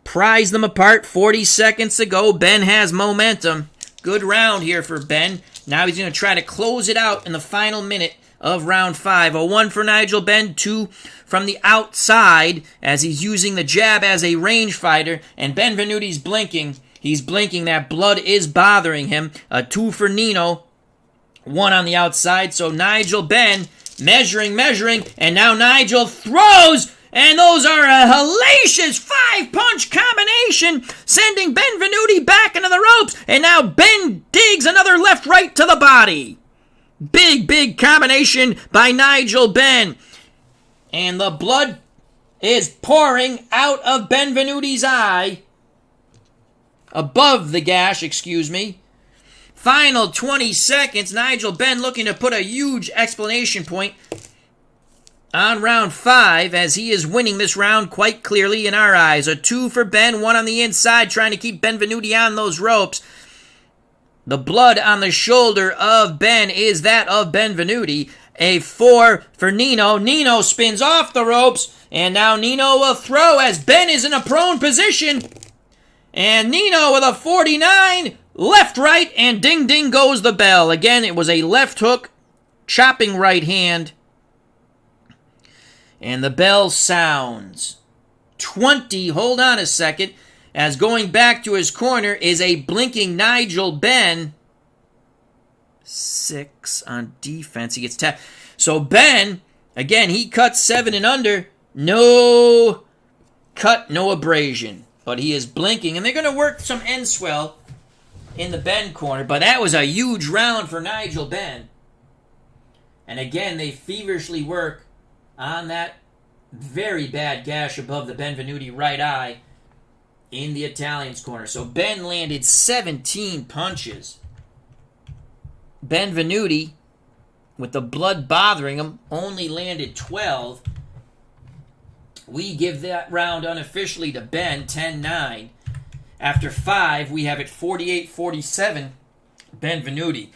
pries them apart. 40 seconds to go. Benn has momentum. Good round here for Benn. Now he's going to try to close it out in the final minute of round 5. A 1 for Nigel Benn, 2 from the outside as he's using the jab as a range fighter. And Benvenuti's blinking. He's blinking. That blood is bothering him. A 2 for Nino, 1 on the outside. So Nigel Benn measuring, and now Nigel throws. And those are a hellacious 5-punch combination, sending Benvenuti back into the ropes. And now Ben digs another left-right to the body. Big combination by Nigel Benn. And the blood is pouring out of Benvenuti's eye. Above the gash, excuse me. Final 20 seconds. Nigel Benn looking to put a huge exclamation point on round 5 as he is winning this round quite clearly in our eyes. A 2 for Benn, 1 on the inside, trying to keep Benvenuti on those ropes. The blood on the shoulder of Benn is that of Benvenuti. A 4 for Nino. Nino spins off the ropes, and now Nino will throw as Benn is in a prone position. And Nino with a 49, left, right, and ding, ding goes the bell. Again, it was a left hook, chopping right hand. And the bell sounds. 20, hold on a second, as going back to his corner is a blinking Nigel Benn. 6 on defense. He gets tapped. So Benn, again, he cuts 7 and under. No cut, no abrasion. But he is blinking. And they're going to work some end swell in the Benn corner. But that was a huge round for Nigel Benn. And again, they feverishly work on that very bad gash above the Benvenuti right eye in the Italian's corner. So Benn landed 17 punches. Benvenuti, with the blood bothering him, only landed 12. We give that round unofficially to Benn, 10-9. After 5, we have it 48-47, Benvenuti.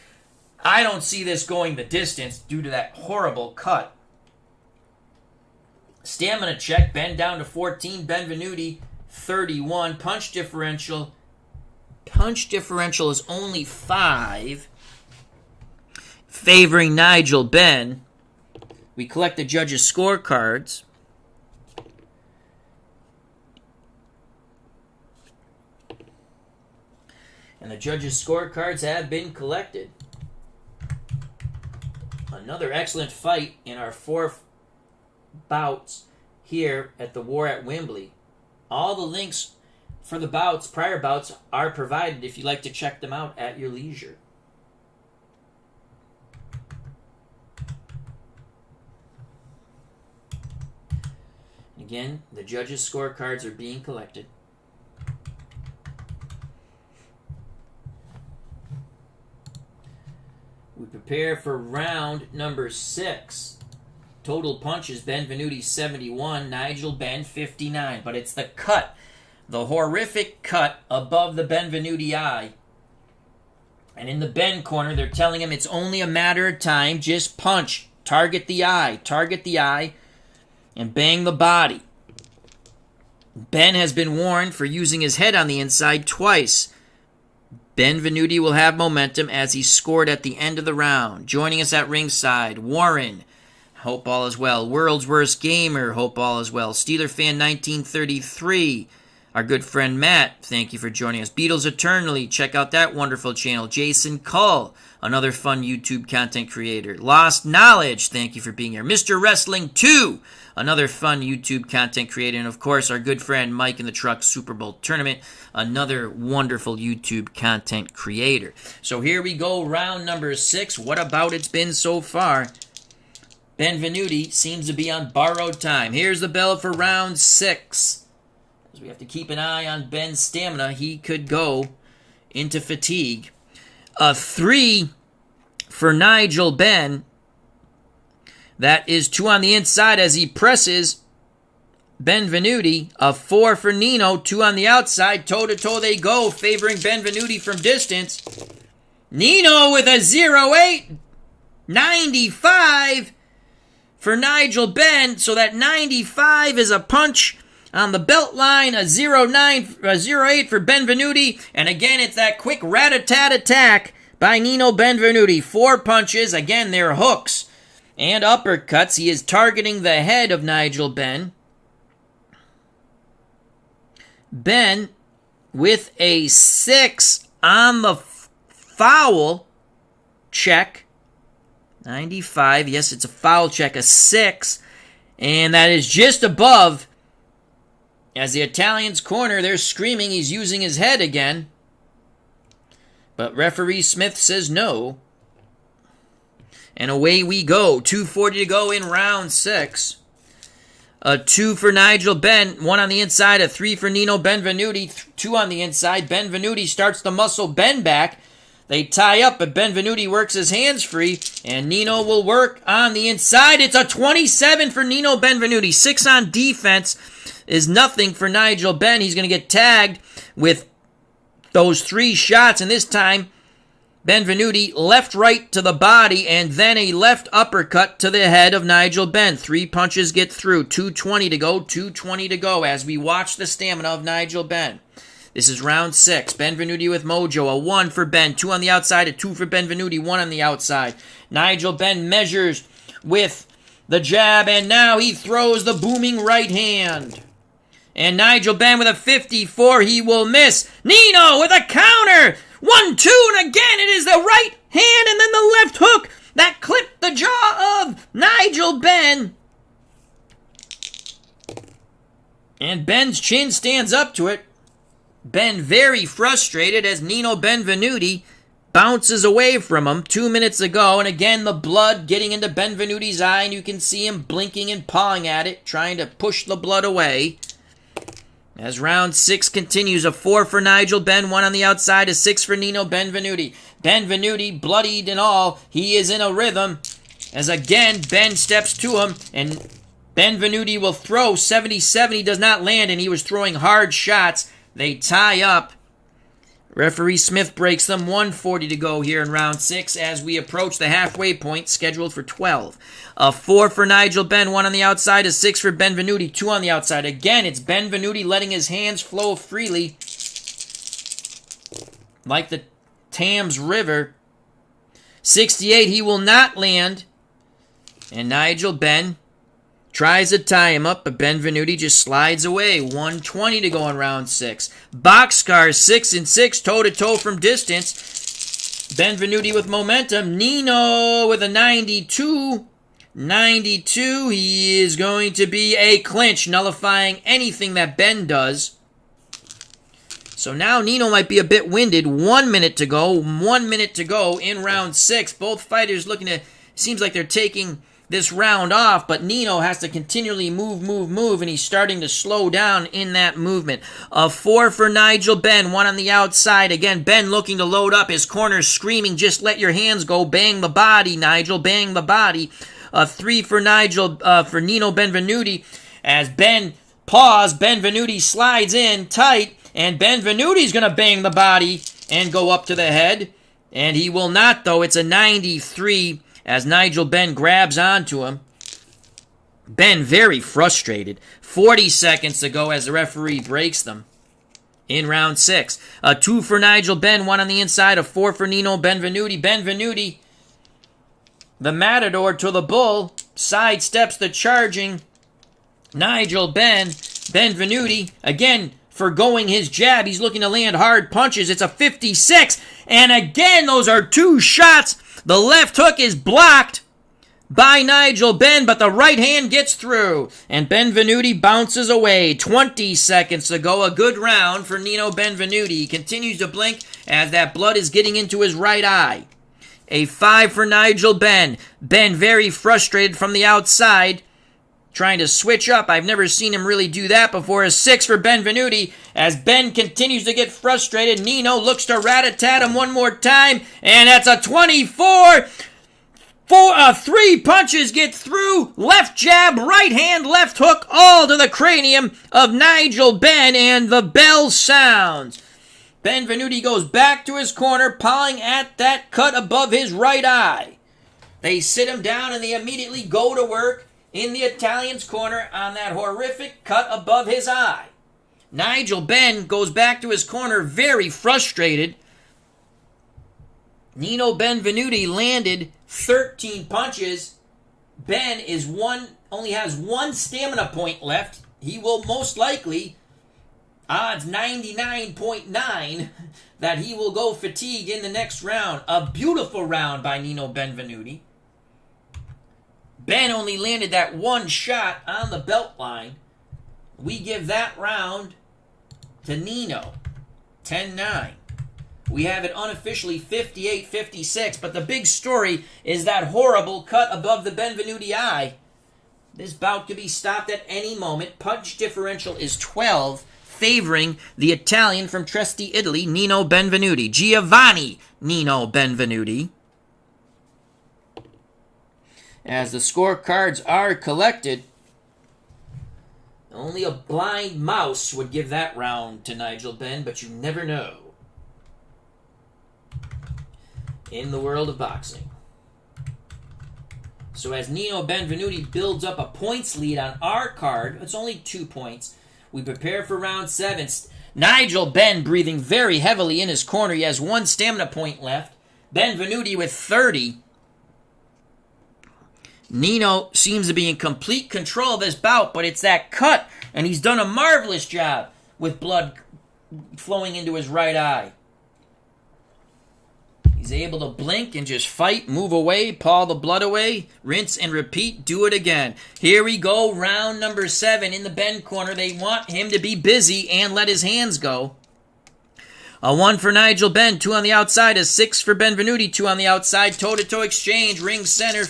I don't see this going the distance due to that horrible cut. Stamina check, Benn down to 14, Benvenuti 31. Punch differential is only 5, favoring Nigel Benn. We collect the judges' scorecards. And the judges' scorecards have been collected. Another excellent fight in our 4th bouts here at the War at Wembley. All the links for the bouts, prior bouts, are provided if you'd like to check them out at your leisure. Again, the judges' scorecards are being collected. We prepare for round number 6. Total punches, Benvenuti 71, Nigel Benn 59. But it's the cut, the horrific cut above the Benvenuti eye. And in the Benn corner, they're telling him it's only a matter of time. Just punch. Target the eye, and bang the body. Benn has been warned for using his head on the inside twice. Benvenuti will have momentum as he scored at the end of the round. Joining us at ringside, Warren. Hope all is well. World's Worst Gamer. Hope all is well. Steeler Fan 1933. Our good friend Matt. Thank you for joining us. Beatles Eternally. Check out that wonderful channel. Jason Cull. Another fun YouTube content creator. Lost Knowledge. Thank you for being here. Mr. Wrestling 2. Another fun YouTube content creator. And of course, our good friend Mike in the Truck Super Bowl Tournament. Another wonderful YouTube content creator. So here we go. Round number 6. What about it's been so far? Benvenuti seems to be on borrowed time. Here's the bell for round 6. As we have to keep an eye on Ben's stamina. He could go into fatigue. A 3 for Nigel Benn. That is 2 on the inside as he presses Benvenuti. A 4 for Nino. 2 on the outside. Toe-to-toe they go, favoring Benvenuti from distance. Nino with a 0-8. 95 for Nigel Benn. So that 95 is a punch on the belt line. A 0-8 for Benvenuti. And again, it's that quick rat-a-tat attack by Nino Benvenuti. 4 punches. Again, they're hooks and uppercuts. He is targeting the head of Nigel Benn. Benn with a 6 on the foul check. 95. Yes, it's a foul check. A 6. And that is just above. As the Italian's corner, they're screaming he's using his head again. But referee Smith says no. And away we go. 2:40 to go in round 6. A 2 for Nigel Benn, 1 on the inside, a 3 for Nino Benvenuti, 2 on the inside. Benvenuti starts to muscle Benn back. They tie up, but Benvenuti works his hands free, and Nino will work on the inside. It's a 27 for Nino Benvenuti. 6 on defense is nothing for Nigel Benn. He's going to get tagged with those 3 shots, and this time Benvenuti left right to the body and then a left uppercut to the head of Nigel Benn. 3 punches get through. 2:20 to go, 2:20 to go as we watch the stamina of Nigel Benn. This is round 6. Benvenuti with mojo. A 1 for Benn. 2 on the outside. A 2 for Benvenuti. 1 on the outside. Nigel Benn measures with the jab, and now he throws the booming right hand. And Nigel Benn with a 54. He will miss. Nino with a counter. 1-2, and again it is the right hand and then the left hook that clipped the jaw of Nigel Benn. And Benn's chin stands up to it. Benn very frustrated as Nino Benvenuti bounces away from him 2 minutes ago. And again, the blood getting into Benvenuti's eye, and you can see him blinking and pawing at it, trying to push the blood away. As round 6 continues, a 4 for Nigel Benn, 1 on the outside, a 6 for Nino Benvenuti. Benvenuti, bloodied and all, he is in a rhythm. As again, Benn steps to him, and Benvenuti will throw 70-70, does not land, and he was throwing hard shots. They tie up. Referee Smith breaks them. 1:40 to go here in round 6 as we approach the halfway point scheduled for 12. A 4 for Nigel Benn, 1 on the outside, a 6 for Benvenuti, 2 on the outside. Again, it's Benvenuti letting his hands flow freely like the Thames River. 68, he will not land. And Nigel Benn tries to tie him up, but Benvenuti just slides away. 1:20 to go in round 6. Boxcars 6-6, toe-to-toe from distance. Benvenuti with momentum. Nino with a 92. 92, he is going to be a clinch, nullifying anything that Benn does. So now Nino might be a bit winded. 1 minute to go. 1 minute to go in round 6. Both fighters looking to, seems like they're taking this round off, but Nino has to continually move, and he's starting to slow down in that movement. A 4 for Nigel Benn, 1 on the outside. Again, Benn looking to load up. His corner's screaming, just let your hands go. Bang the body, Nigel, bang the body. A 3 for for Nino Benvenuti. As Benn paws, Benvenuti slides in tight, and Benvenuti's going to bang the body and go up to the head. And he will not, though. It's a 93 as Nigel Benn grabs onto him. Benn very frustrated. 40 seconds to go as the referee breaks them in round 6. A 2 for Nigel Benn, 1 on the inside, a 4 for Nino Benvenuti. Benvenuti, the matador to the bull, sidesteps the charging Nigel Benn. Benvenuti, again, forgoing his jab. He's looking to land hard punches. It's a 56. And again, those are 2 shots. The left hook is blocked by Nigel Benn, but the right hand gets through. And Benvenuti bounces away. 20 seconds to go. A good round for Nino Benvenuti. He continues to blink as that blood is getting into his right eye. A 5 for Nigel Benn. Benn very frustrated from the outside, trying to switch up. I've never seen him really do that before. A 6 for Benvenuti. As Benn continues to get frustrated, Nino looks to rat-a-tat him one more time, and that's a 24. 3 punches get through. Left jab, right hand, left hook, all to the cranium of Nigel Benn, and the bell sounds. Benvenuti goes back to his corner, pawing at that cut above his right eye. They sit him down, and they immediately go to work in the Italian's corner on that horrific cut above his eye. Nigel Benn goes back to his corner very frustrated. Nino Benvenuti landed 13 punches. Ben only has one stamina point left. He will most likely, odds 99.9, that he will go fatigue in the next round. A beautiful round by Nino Benvenuti. Ben only landed that one shot on the belt line. We give that round to Nino. 10-9. We have it unofficially 58-56, but the big story is that horrible cut above the Benvenuti eye. This bout could be stopped at any moment. Punch differential is 12, favoring the Italian from Trieste, Italy, Nino Benvenuti. Giovanni Nino Benvenuti. As the scorecards are collected, only a blind mouse would give that round to Nigel Benn, but you never know in the world of boxing. So as Nino Benvenuti builds up a points lead on our card, it's only 2 points. We prepare for round 7. Nigel Benn breathing very heavily in his corner. He has one stamina point left. Benvenuti with 30. Nino seems to be in complete control of this bout, but it's that cut, and he's done a marvelous job with blood flowing into his right eye. He's able to blink and just fight, move away, paw the blood away, rinse and repeat, do it again. Here we go, round number 7 in the Benn corner. They want him to be busy and let his hands go. A 1 for Nigel Benn, 2 on the outside, a 6 for Benvenuti, 2 on the outside, toe-to-toe exchange, ring center.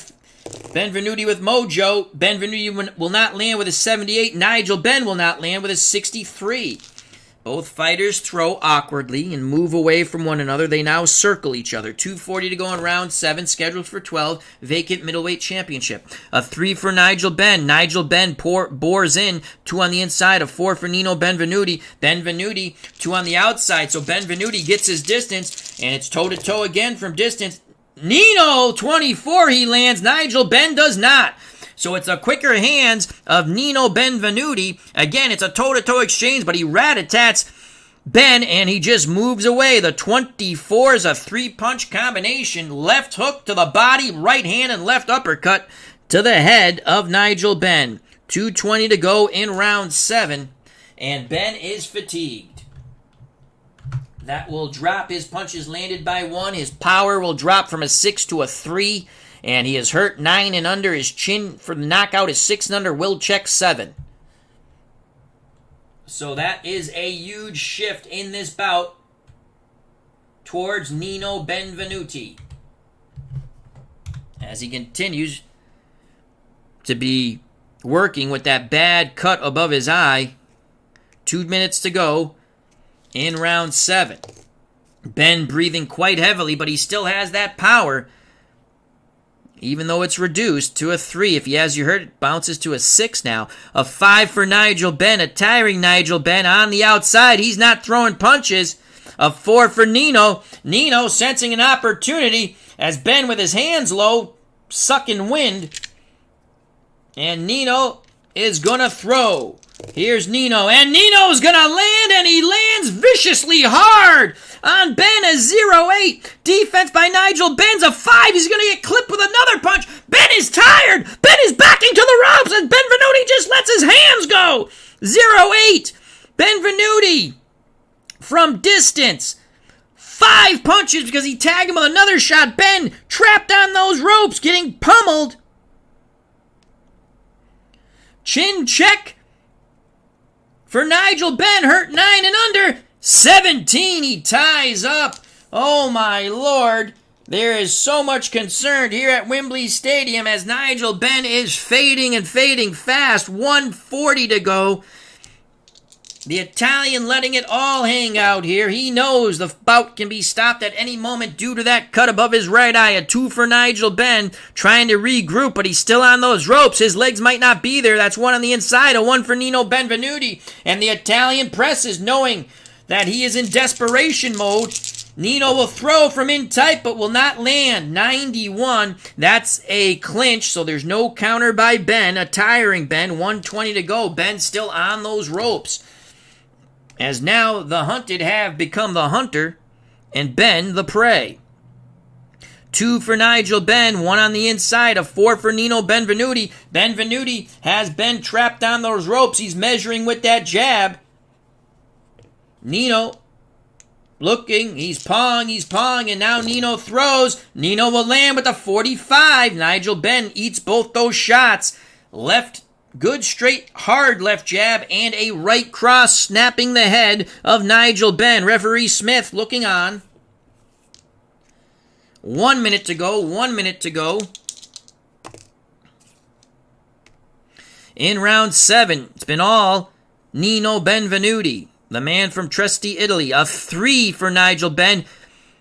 Benvenuti with mojo. Benvenuti will not land with a 78. Nigel Benn will not land with a 63. Both fighters throw awkwardly and move away from one another. They now circle each other. 2:40 to go in round 7, scheduled for 12. Vacant middleweight championship. A 3 for Nigel Benn. Nigel Benn bores in. 2 on the inside. A 4 for Nino Benvenuti. Benvenuti, 2 on the outside. So Benvenuti gets his distance, and it's toe-to-toe again from distance. Nino, 24, he lands. Nigel Benn does not. So it's a quicker hands of Nino Benvenuti. Again, it's a toe-to-toe exchange, but he rat-a-tats Ben, and he just moves away. The 24 is a 3-punch combination. Left hook to the body, right hand and left uppercut to the head of Nigel Benn. 2:20 to go in round 7, and Benn is fatigued. That will drop his punches landed by 1. His power will drop from a 6 to a 3. And he is hurt 9 and under. His chin for the knockout is 6 and under. Will check 7. So that is a huge shift in this bout towards Nino Benvenuti, as he continues to be working with that bad cut above his eye. 2 minutes to go in round 7. Ben breathing quite heavily, but he still has that power. Even though it's reduced to a 3. If he has you hurt, it bounces to a 6 now. A 5 for Nigel Benn, a tiring Nigel Benn on the outside. He's not throwing punches. A 4 for Nino. Nino sensing an opportunity as Ben with his hands low, sucking wind. And Nino is going to throw. Here's Nino, and Nino's going to land, and he lands viciously hard on Ben. A 0-8. Defense by Nigel Benn's a 5. He's going to get clipped with another punch. Ben is tired. Ben is backing to the ropes, and Benvenuti just lets his hands go. 0-8. Benvenuti from distance. 5 punches because he tagged him with another shot. Ben trapped on those ropes, getting pummeled. Chin check for Nigel Benn, hurt 9 and under. 17, he ties up. Oh my Lord. There is so much concern here at Wembley Stadium as Nigel Benn is fading and fading fast. 1:40 to go. The Italian letting it all hang out here. He knows the bout can be stopped at any moment due to that cut above his right eye. A 2 for Nigel Benn, trying to regroup, but he's still on those ropes. His legs might not be there. That's 1 on the inside. A 1 for Nino Benvenuti. And the Italian presses, knowing that he is in desperation mode. Nino will throw from in tight, but will not land. 91. That's a clinch, so there's no counter by Ben. A tiring Ben. 1:20 to go. Ben still on those ropes, as now the hunted have become the hunter and Ben the prey. 2 for Nigel Benn, 1 on the inside, a 4 for Nino Benvenuti. Benvenuti has been trapped on those ropes. He's measuring with that jab. Nino looking, he's pawing, and now Nino throws. Nino will land with a 45. Nigel Benn eats both those shots. Left, good straight, hard left jab, and a right cross snapping the head of Nigel Benn. Referee Smith looking on. 1 minute to go, 1 minute to go. In round 7, it's been all Nino Benvenuti, the man from Trieste, Italy. A 3 for Nigel Benn.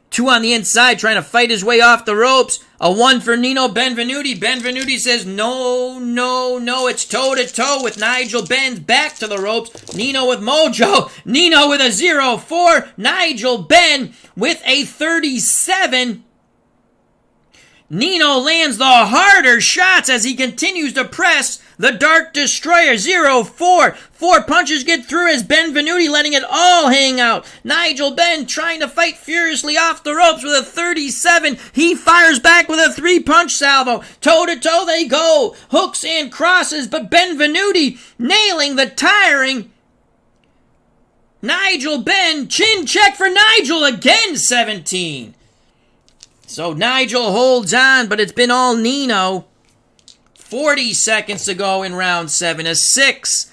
2 on the inside, trying to fight his way off the ropes. A 1 for Nino Benvenuti. Benvenuti says, no, no, no. It's toe-to-toe with Nigel Benn back to the ropes. Nino with mojo. Nino with a 0-4. Nigel Benn with a 37. Nino lands the harder shots as he continues to press the Dark Destroyer. 0-4. 4 punches get through as Benvenuti letting it all hang out. Nigel Benn trying to fight furiously off the ropes with a 37. He fires back with a 3-punch salvo. Toe-to-toe they go. Hooks and crosses, but Benvenuti nailing the tiring Nigel Benn. Chin check for Nigel again, 17. So Nigel holds on, but it's been all Nino. 40 seconds to go in round 7. A 6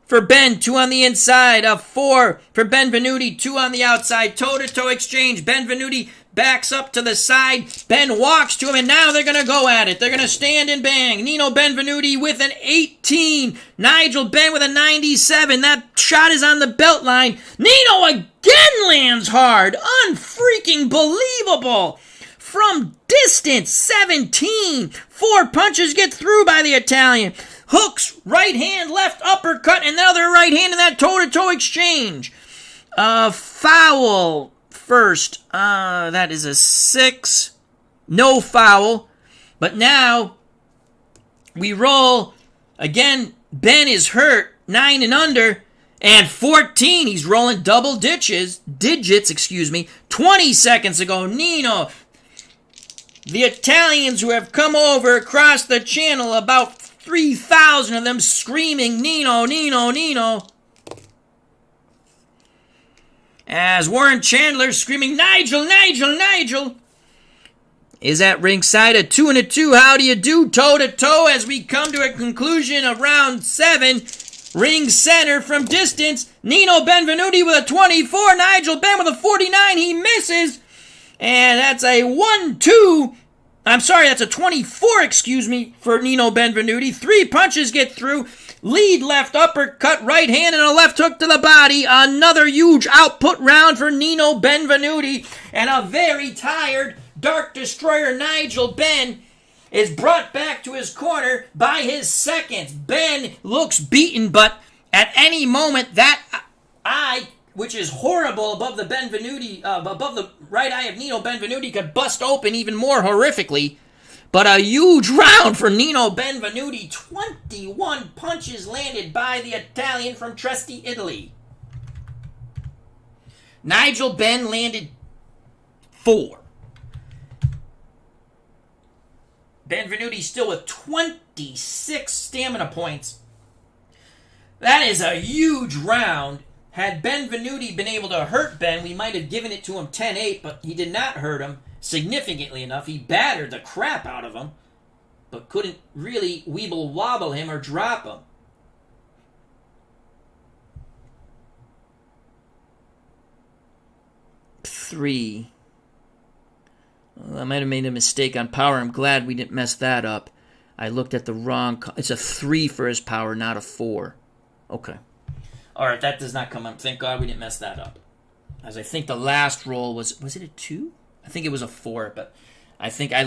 for Benn, 2 on the inside. A 4 for Benvenuti, 2 on the outside. Toe-to-toe exchange. Benvenuti backs up to the side. Benn walks to him, and now they're going to go at it. They're going to stand and bang. Nino Benvenuti with an 18. Nigel Benn with a 97. That shot is on the belt line. Nino again lands hard. Unfreaking believable. From distance, 17. 4 punches get through by the Italian. Hooks, right hand, left uppercut, and another right hand in that toe-to-toe exchange. Foul first. That is a 6. No foul. But now, we roll. Again, Benn is hurt. 9 and under. And 14, he's rolling double digits. 20 seconds ago, Nino. The Italians who have come over across the channel, about 3,000 of them screaming, Nino, Nino, Nino. As Warren Chandler screaming, Nigel, Nigel, Nigel. Is at ringside, a 2 and a 2. How do you do? Toe-to-toe as we come to a conclusion of round 7. Ring center from distance. Nino Benvenuti with a 24. Nigel Benn with a 49. He misses. And that's a 1-2. That's a 24, for Nino Benvenuti. 3 punches get through. Lead left uppercut, right hand, and a left hook to the body. Another huge output round for Nino Benvenuti. And a very tired Dark Destroyer Nigel Benn is brought back to his corner by his seconds. Benn looks beaten, but at any moment that eye, which is horrible above the above the right eye of Nino Benvenuti, could bust open even more horrifically. But a huge round for Nino Benvenuti. 21 punches landed by the Italian from Trieste, Italy. Nigel Benn landed 4. Benvenuti still with 26 stamina points. That is a huge round. Had Benvenuti been able to hurt Benn, we might have given it to him 10-8, but he did not hurt him significantly enough. He battered the crap out of him, but couldn't really weeble-wobble him or drop him. Three. Well, I might have made a mistake on power. I'm glad we didn't mess that up. I looked at the wrong... It's a 3 for his power, not a 4. Okay. All right, that does not come up. Thank God we didn't mess that up. As I think the last roll was it a 2? I think it was a 4, but I think I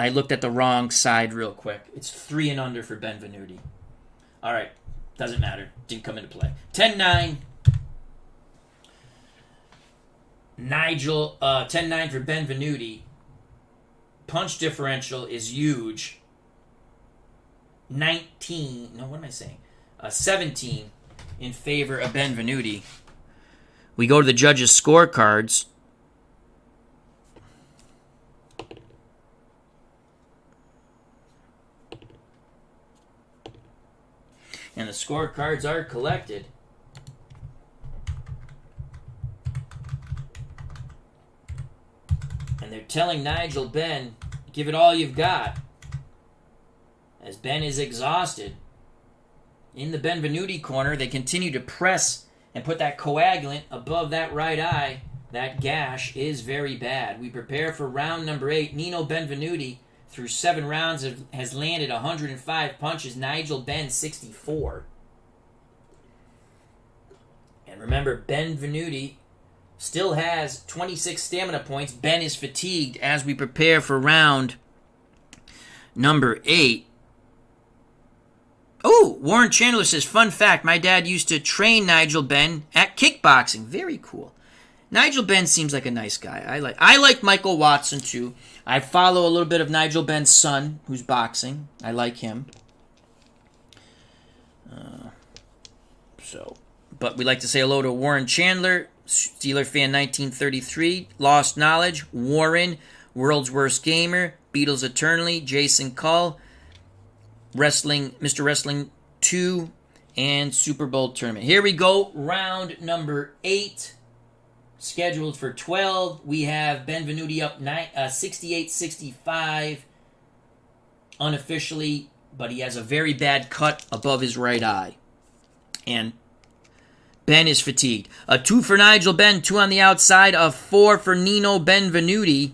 looked at the wrong side real quick. It's 3 and under for Benvenuti. All right, doesn't matter. Didn't come into play. 10-9. Nigel, 10-9 for Benvenuti. Punch differential is huge. 19. No, what am I saying? 17 in favor of Benvenuti. We go to the judges' scorecards. And the scorecards are collected. And they're telling Nigel Benn, give it all you've got. As Benn is exhausted. In the Benvenuti corner, they continue to press and put that coagulant above that right eye. That gash is very bad. We prepare for round number 8. Nino Benvenuti, through 7 rounds, has landed 105 punches. Nigel Benn, 64. And remember, Benvenuti still has 26 stamina points. Benn is fatigued as we prepare for round number 8. Oh, Warren Chandler says, fun fact, my dad used to train Nigel Benn at kickboxing. Very cool. Nigel Benn seems like a nice guy. I like Michael Watson, too. I follow a little bit of Nigel Benn's son, who's boxing. I like him. But we like to say hello to Warren Chandler, Steeler fan 1933, Lost Knowledge, Warren, World's Worst Gamer, Beatles Eternally, Jason Cull, Mr. Wrestling 2, and Super Bowl Tournament. Here we go, round number 8, scheduled for 12. We have Benvenuti up 68-65 unofficially, but he has a very bad cut above his right eye. And Benn is fatigued. A 2 for Nigel Benn, 2 on the outside, a 4 for Nino Benvenuti.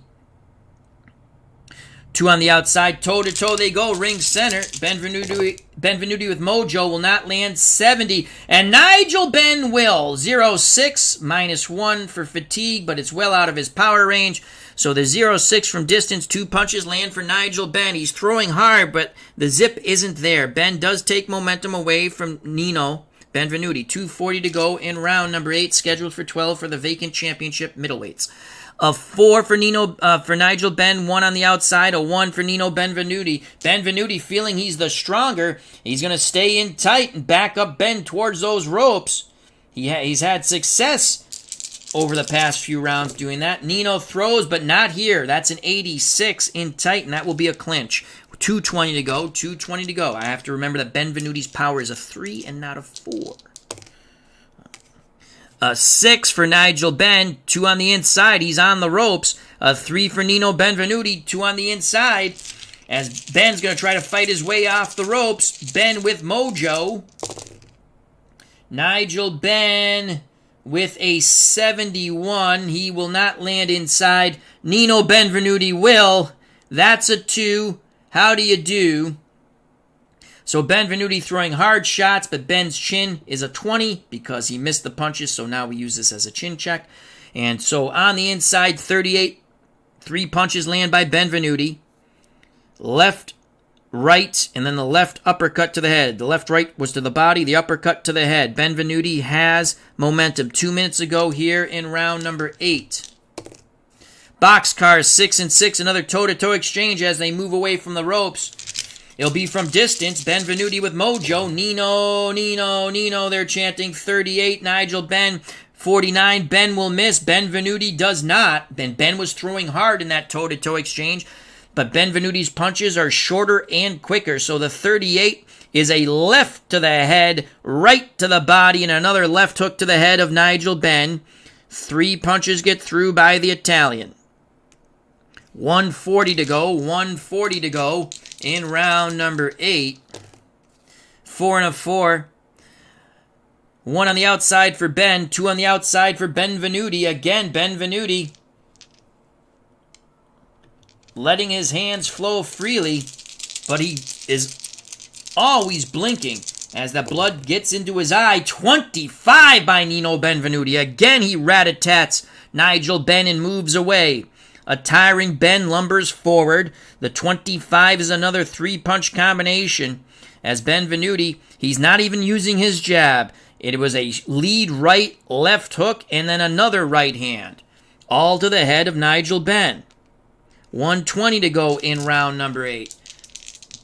2 on the outside, toe-to-toe they go, ring center. Benvenuti with mojo will not land 70. And Nigel Benn will. 0-6, -1 for fatigue, but it's well out of his power range. So the 0-6 from distance, 2 punches land for Nigel Benn. He's throwing hard, but the zip isn't there. Benn does take momentum away from Nino Benvenuti. 2:40 to go in round number 8, scheduled for 12 for the Vacant Championship Middleweights. A 4 for Nigel Benn, 1 on the outside, a 1 for Nino Benvenuti. Benvenuti feeling he's the stronger. He's going to stay in tight and back up Benn towards those ropes. He's had success over the past few rounds doing that. Nino throws, but not here. That's an 86 in tight, and that will be a clinch. 2:20 to go, 2:20 to go. I have to remember that Benvenuti's power is a 3 and not a 4. A 6 for Nigel Benn, 2 on the inside. He's on the ropes. A 3 for Nino Benvenuti, 2 on the inside. As Ben's going to try to fight his way off the ropes. Benn with mojo. Nigel Benn with a 71. He will not land inside. Nino Benvenuti will. That's a 2. How do you do? So Benvenuti throwing hard shots, but Ben's chin is a 20 because he missed the punches, so now we use this as a chin check. And so on the inside, 38, 3 punches land by Benvenuti. Left, right, and then the left uppercut to the head. The left right was to the body, the uppercut to the head. Benvenuti has momentum. 2 minutes ago here in round number 8. Boxcars 6 and 6, another toe-to-toe exchange as they move away from the ropes. It'll be from distance. Benvenuti with mojo. Nino, Nino, Nino. They're chanting 38. Nigel Benn, 49. Benn will miss. Benvenuti does not. Ben was throwing hard in that toe-to-toe exchange, but Benvenuti's punches are shorter and quicker. So the 38 is a left to the head, right to the body, and another left hook to the head of Nigel Benn. 3 punches get through by the Italian. 1:40 to go. 1:40 to go. In round number 8, 4 and a 4. 1 on the outside for Benn, 2 on the outside for Benvenuti. Again, Benvenuti letting his hands flow freely, but he is always blinking as the blood gets into his eye. 25 by Nino Benvenuti. Again, he rat-a-tats Nigel Benn and moves away. A tiring Benn lumbers forward. The 25 is another 3-punch combination. As Benvenuti, he's not even using his jab. It was a lead right, left hook, and then another right hand. All to the head of Nigel Benn. 1:20 to go in round number 8.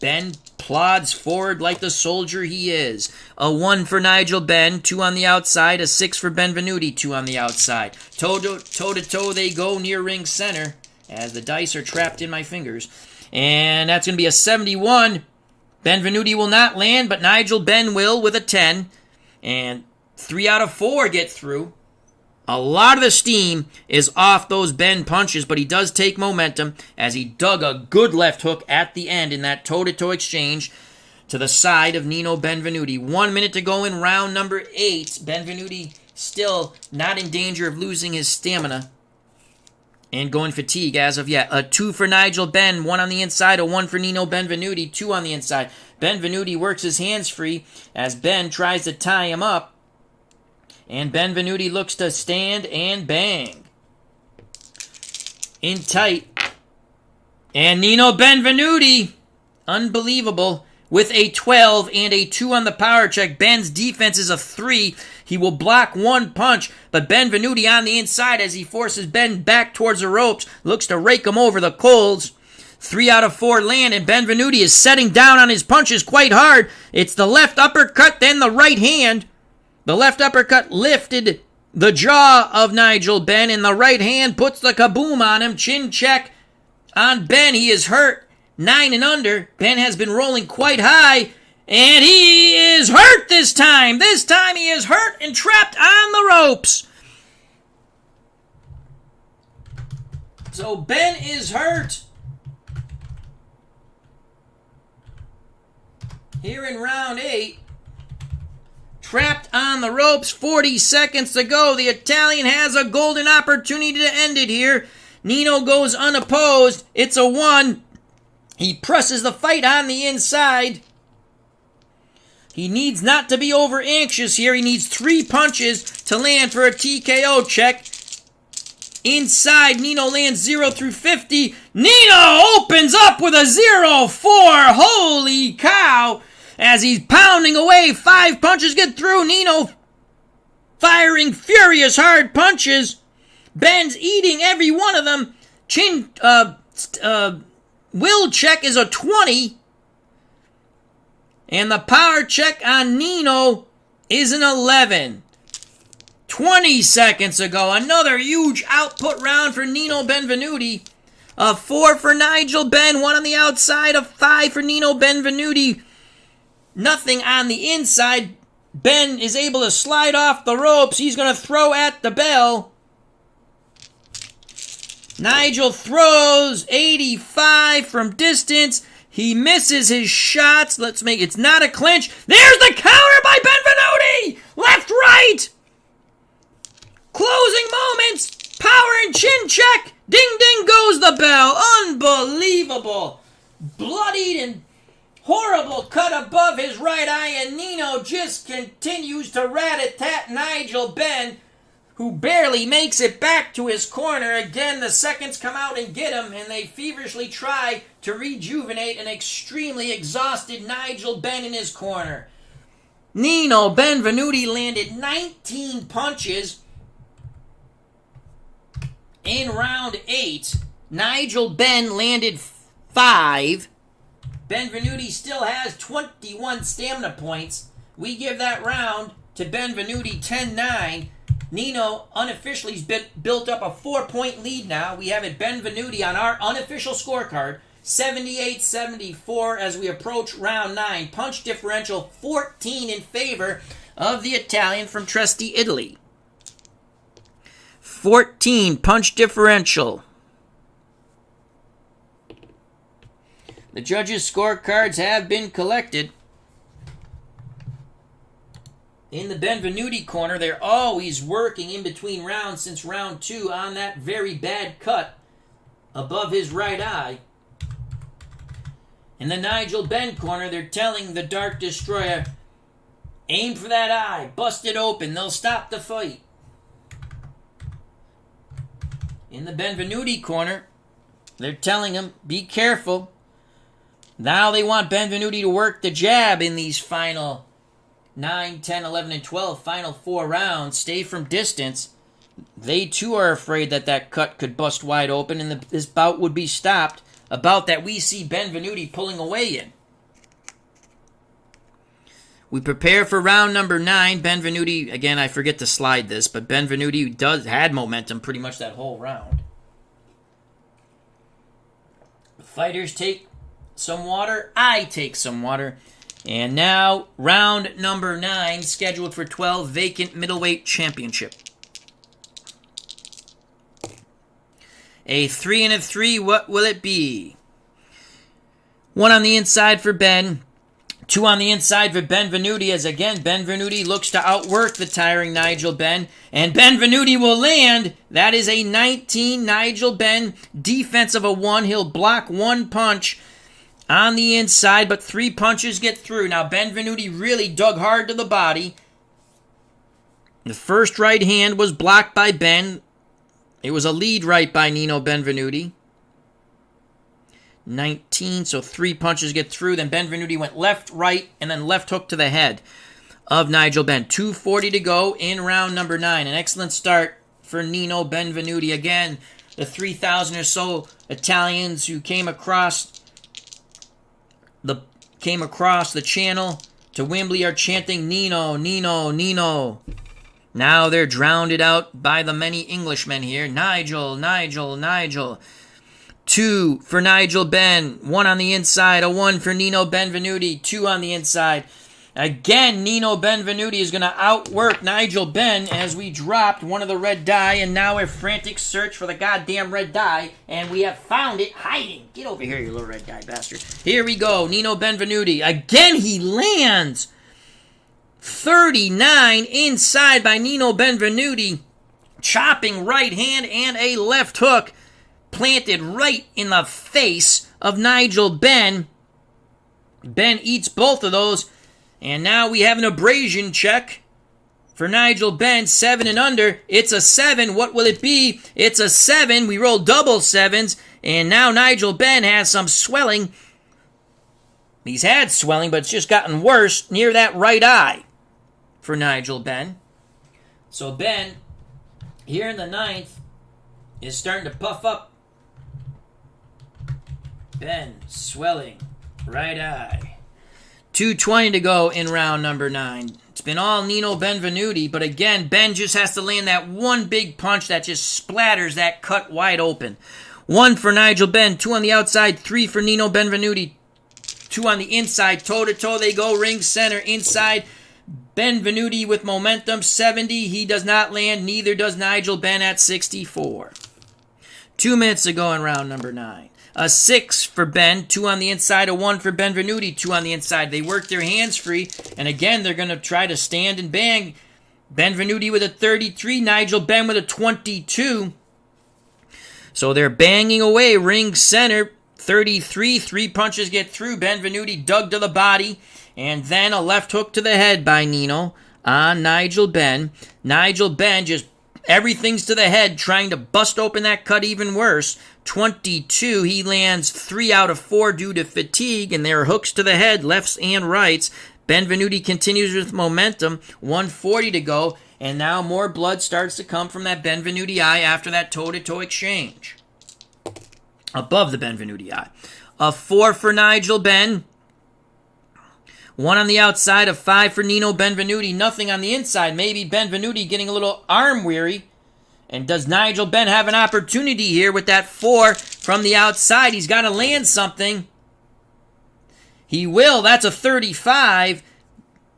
Benn plods forward like the soldier he is. A 1 for Nigel Benn, 2 on the outside, a 6 for Benvenuti, 2 on the outside. Toe-to-toe they go near ring center as the dice are trapped in my fingers. And that's going to be a 71. Benvenuti will not land, but Nigel Benn will with a 10. And 3 out of 4 get through. A lot of the steam is off those Benn punches, but he does take momentum as he dug a good left hook at the end in that toe-to-toe exchange to the side of Nino Benvenuti. 1 minute to go in round number 8. Benvenuti still not in danger of losing his stamina and going fatigue as of yet. A 2 for Nigel Benn, 1 on the inside, a 1 for Nino Benvenuti, 2 on the inside. Benvenuti works his hands free as Benn tries to tie him up. And Benvenuti looks to stand and bang. In tight. And Nino Benvenuti, unbelievable, with a 12 and a 2 on the power check. Ben's defense is a 3. He will block 1 punch, but Benvenuti on the inside as he forces Ben back towards the ropes, looks to rake him over the coals. 3 out of 4 land, and Benvenuti is setting down on his punches quite hard. It's the left uppercut, then the right hand. The left uppercut lifted the jaw of Nigel Benn, and the right hand puts the kaboom on him. Chin check on Benn. He is hurt. 9 and under. Benn has been rolling quite high, and he is hurt this time. This time he is hurt and trapped on the ropes. So Benn is hurt. Here in round 8. Trapped on the ropes, 40 seconds to go. The Italian has a golden opportunity to end it here. Nino goes unopposed. It's a 1. He presses the fight on the inside. He needs not to be over anxious here. He needs 3 punches to land for a TKO check. Inside, Nino lands 0 through 50. Nino opens up with a 0-4. Holy cow. As he's pounding away, 5 punches get through. Nino firing furious hard punches. Ben's eating every one of them. Will check is a 20. And the power check on Nino is an 11. 20 seconds ago, another huge output round for Nino Benvenuti. A 4 for Nigel Benn, 1 on the outside, a 5 for Nino Benvenuti. Nothing on the inside. Benn is able to slide off the ropes. He's going to throw at the bell. Nigel throws 85 from distance. He misses his shots. It's not a clinch. There's the counter by Benvenuti! Left, right! Closing moments. Power and chin check. Ding, ding goes the bell. Unbelievable. Bloodied and horrible cut above his right eye, and Nino just continues to rat-a-tat Nigel Benn, who barely makes it back to his corner. Again, the seconds come out and get him, and they feverishly try to rejuvenate an extremely exhausted Nigel Benn in his corner. Nino Benvenuti landed 19 punches in round 8. Nigel Benn landed 5. Benvenuti still has 21 stamina points. We give that round to Benvenuti 10-9. Nino unofficially has built up a 4-point lead now. We have it Benvenuti on our unofficial scorecard, 78-74 as we approach round 9. Punch differential 14 in favor of the Italian from Trieste, Italy. 14 punch differential. The judges' scorecards have been collected. In the Benvenuti corner, they're always working in between rounds since round 2 on that very bad cut above his right eye. In the Nigel Benn corner, they're telling the Dark Destroyer, aim for that eye, bust it open, they'll stop the fight. In the Benvenuti corner, they're telling him, be careful. Now they want Benvenuti to work the jab in these final 9, 10, 11, and 12, final 4 rounds. Stay from distance. They too are afraid that that cut could bust wide open and this bout would be stopped. A bout that we see Benvenuti pulling away in. We prepare for round number 9. Benvenuti, again, I forget to slide this, but Benvenuti had momentum pretty much that whole round. The fighters take some water? I take some water. And now, round number 9, scheduled for 12 vacant middleweight championship. A 3 and a 3, what will it be? 1 on the inside for Ben. 2 on the inside for Benvenuti, as again, Benvenuti looks to outwork the tiring Nigel Benn. And Benvenuti will land. That is a 19 Nigel Benn. Defense of a 1. He'll block 1 punch on the inside, but 3 punches get through. Now, Benvenuti really dug hard to the body. The first right hand was blocked by Ben. It was a lead right by Nino Benvenuti. 19, so 3 punches get through. Then Benvenuti went left, right, and then left hook to the head of Nigel Benn. 2:40 to go in round number 9. An excellent start for Nino Benvenuti. Again, the 3,000 or so Italians who came across the channel to Wembley are chanting Nino, Nino, Nino. Now they're drowned out by the many Englishmen here. Nigel, Nigel, Nigel. 2 for Nigel Benn. 1 on the inside. A 1 for Nino Benvenuti. 2 on the inside. Again, Nino Benvenuti is going to outwork Nigel Benn as we dropped one of the red die, and now a frantic search for the goddamn red die, and we have found it hiding. Get over here, you little red die bastard. Here we go, Nino Benvenuti. Again, he lands. 39 inside by Nino Benvenuti. Chopping right hand and a left hook planted right in the face of Nigel Benn. Ben eats both of those. And now we have an abrasion check for Nigel Benn, 7 and under. It's a 7. What will it be? It's a 7. We roll double 7s. And now Nigel Benn has some swelling. He's had swelling, but it's just gotten worse near that right eye for Nigel Benn. So Ben, here in the 9th, is starting to puff up. Ben, swelling, right eye. 2:20 to go in round number 9. It's been all Nino Benvenuti, but again, Ben just has to land that one big punch that just splatters that cut wide open. 1 for Nigel Benn, 2 on the outside, 3 for Nino Benvenuti, 2 on the inside, toe-to-toe they go, ring center, inside. Benvenuti with momentum, 70. He does not land, neither does Nigel Benn at 64. 2 minutes to go in round number 9. A 6 for Ben, 2 on the inside, a 1 for Benvenuti, 2 on the inside. They work their hands free, and again, they're going to try to stand and bang. Benvenuti with a 33, Nigel Benn with a 22. So they're banging away, ring center, 33, 3 punches get through. Benvenuti dug to the body, and then a left hook to the head by Nino on Nigel Benn. Nigel Benn just everything's to the head, trying to bust open that cut even worse. 22, he lands 3 out of 4 due to fatigue, and there are hooks to the head, lefts and rights. Benvenuti continues with momentum, 1:40 to go, and now more blood starts to come from that Benvenuti eye after that toe-to-toe exchange. Above the Benvenuti eye. A 4 for Nigel Benn. 1 on the outside, a 5 for Nino Benvenuti. Nothing on the inside. Maybe Benvenuti getting a little arm weary. And does Nigel Benn have an opportunity here with that 4 from the outside? He's got to land something. He will. That's a 35.